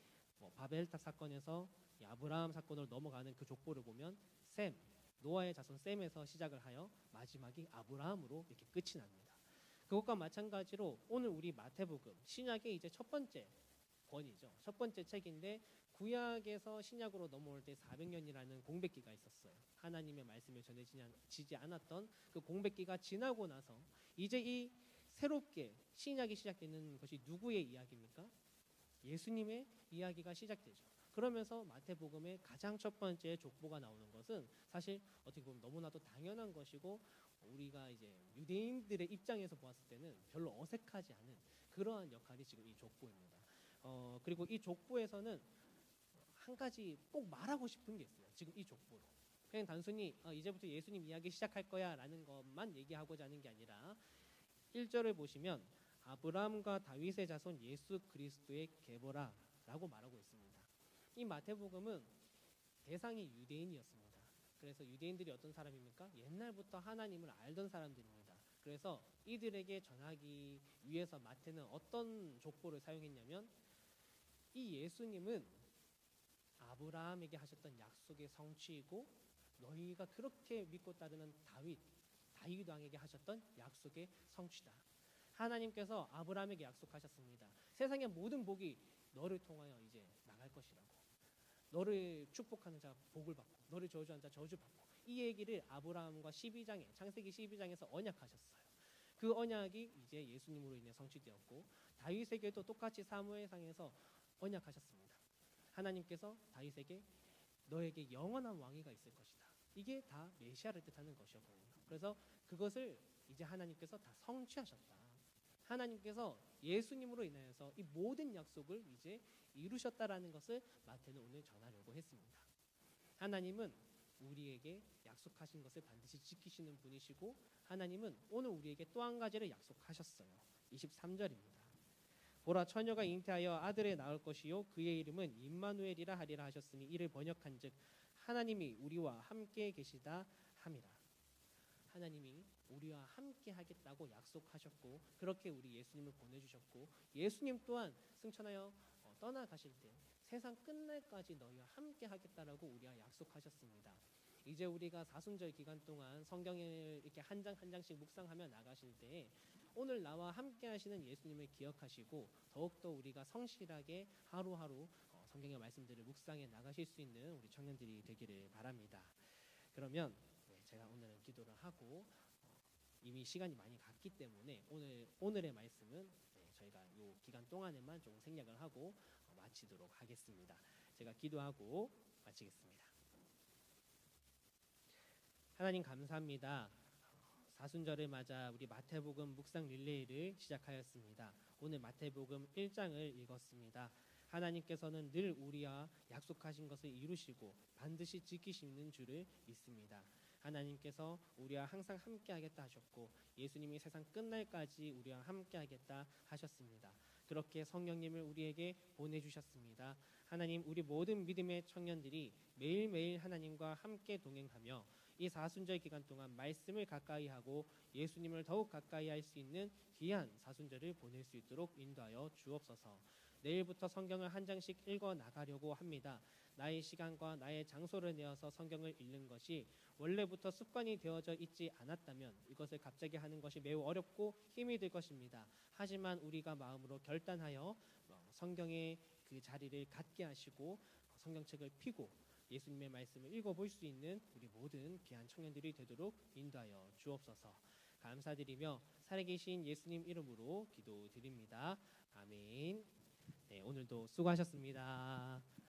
바벨탑 사건에서 이 아브라함 사건으로 넘어가는 그 족보를 보면 셈, 노아의 자손 셈에서 시작을 하여 마지막이 아브라함으로 이렇게 끝이 납니다. 그것과 마찬가지로 오늘 우리 마태복음 신약의 이제 첫 번째 권이죠. 첫 번째 책인데 구약에서 신약으로 넘어올 때 400년이라는 공백기가 있었어요. 하나님의 말씀을 전해지지 않았던 그 공백기가 지나고 나서 이제 이 새롭게 신약이 시작되는 것이 누구의 이야기입니까? 예수님의 이야기가 시작되죠. 그러면서 마태복음의 가장 첫 번째 족보가 나오는 것은 사실 어떻게 보면 너무나도 당연한 것이고 우리가 이제 유대인들의 입장에서 보았을 때는 별로 어색하지 않은 그러한 역할이 지금 이 족보입니다. 그리고 이 족보에서는 한 가지 꼭 말하고 싶은 게 있어요. 지금 이 족보로. 그냥 단순히 이제부터 예수님 이야기 시작할 거야 라는 것만 얘기하고자 하는 게 아니라 1절을 보시면 아브라함과 다윗의 자손 예수 그리스도의 계보라 라고 말하고 있습니다. 이 마태복음은 대상이 유대인이었습니다. 그래서 유대인들이 어떤 사람입니까? 옛날부터 하나님을 알던 사람들입니다. 그래서 이들에게 전하기 위해서 마태는 어떤 족보를 사용했냐면 이 예수님은 아브라함에게 하셨던 약속의 성취이고 너희가 그렇게 믿고 따르는 다윗 왕에게 하셨던 약속의 성취다. 하나님께서 아브라함에게 약속하셨습니다. 세상의 모든 복이 너를 통하여 이제 나갈 것이라고. 너를 축복하는 자 복을 받고 너를 저주하는 자 저주 받고. 이 얘기를 아브라함과 창세기 12장에서 언약하셨어요. 그 언약이 이제 예수님으로 인해 성취되었고 다윗에게도 똑같이 사무엘상에서 언약하셨습니다. 하나님께서 다윗에게 너에게 영원한 왕위가 있을 것이다. 이게 다 메시아를 뜻하는 것이었거든요. 그래서 그것을 이제 하나님께서 다 성취하셨다. 하나님께서 예수님으로 인하여서 이 모든 약속을 이제 이루셨다라는 것을 마태는 오늘 전하려고 했습니다. 하나님은 우리에게 약속하신 것을 반드시 지키시는 분이시고 하나님은 오늘 우리에게 또 한 가지를 약속하셨어요. 23절입니다. 보라 처녀가 잉태하여 아들을 낳을 것이요 그의 이름은 임마누엘이라 하리라 하셨으니 이를 번역한즉 하나님이 우리와 함께 계시다 함이라. 하나님이 우리와 함께 하겠다고 약속하셨고 그렇게 우리 예수님을 보내주셨고 예수님 또한 승천하여 떠나가실 때 세상 끝날까지 너희와 함께 하겠다라고 우리와 약속하셨습니다. 이제 우리가 사순절 기간 동안 성경을 이렇게 한 장 한 장씩 묵상하며 나가실 때 오늘 나와 함께 하시는 예수님을 기억하시고 더욱더 우리가 성실하게 하루하루 성경의 말씀들을 묵상해 나가실 수 있는 우리 청년들이 되기를 바랍니다. 그러면 제가 오늘은 기도를 하고 이미 시간이 많이 갔기 때문에 오늘의 말씀은 저희가 이 기간 동안에만 조금 생략을 하고 마치도록 하겠습니다. 제가 기도하고 마치겠습니다. 하나님 감사합니다. 사순절을 맞아 우리 마태복음 묵상 릴레이를 시작하였습니다. 오늘 마태복음 1장을 읽었습니다. 하나님께서는 늘 우리와 약속하신 것을 이루시고 반드시 지키시는 줄을 믿습니다. 하나님께서 우리와 항상 함께 하겠다 하셨고 예수님이 세상 끝날까지 우리와 함께 하겠다 하셨습니다. 그렇게 성령님을 우리에게 보내주셨습니다. 하나님 우리 모든 믿음의 청년들이 매일매일 하나님과 함께 동행하며 이 사순절 기간 동안 말씀을 가까이 하고 예수님을 더욱 가까이 할 수 있는 귀한 사순절을 보낼 수 있도록 인도하여 주옵소서. 내일부터 성경을 한 장씩 읽어 나가려고 합니다. 나의 시간과 나의 장소를 내어서 성경을 읽는 것이 원래부터 습관이 되어져 있지 않았다면 이것을 갑자기 하는 것이 매우 어렵고 힘이 들 것입니다. 하지만 우리가 마음으로 결단하여 성경의 그 자리를 갖게 하시고 성경책을 펴고 예수님의 말씀을 읽어볼 수 있는 우리 모든 귀한 청년들이 되도록 인도하여 주옵소서. 감사드리며 살아계신 예수님 이름으로 기도드립니다. 아멘. 네, 오늘도 수고하셨습니다.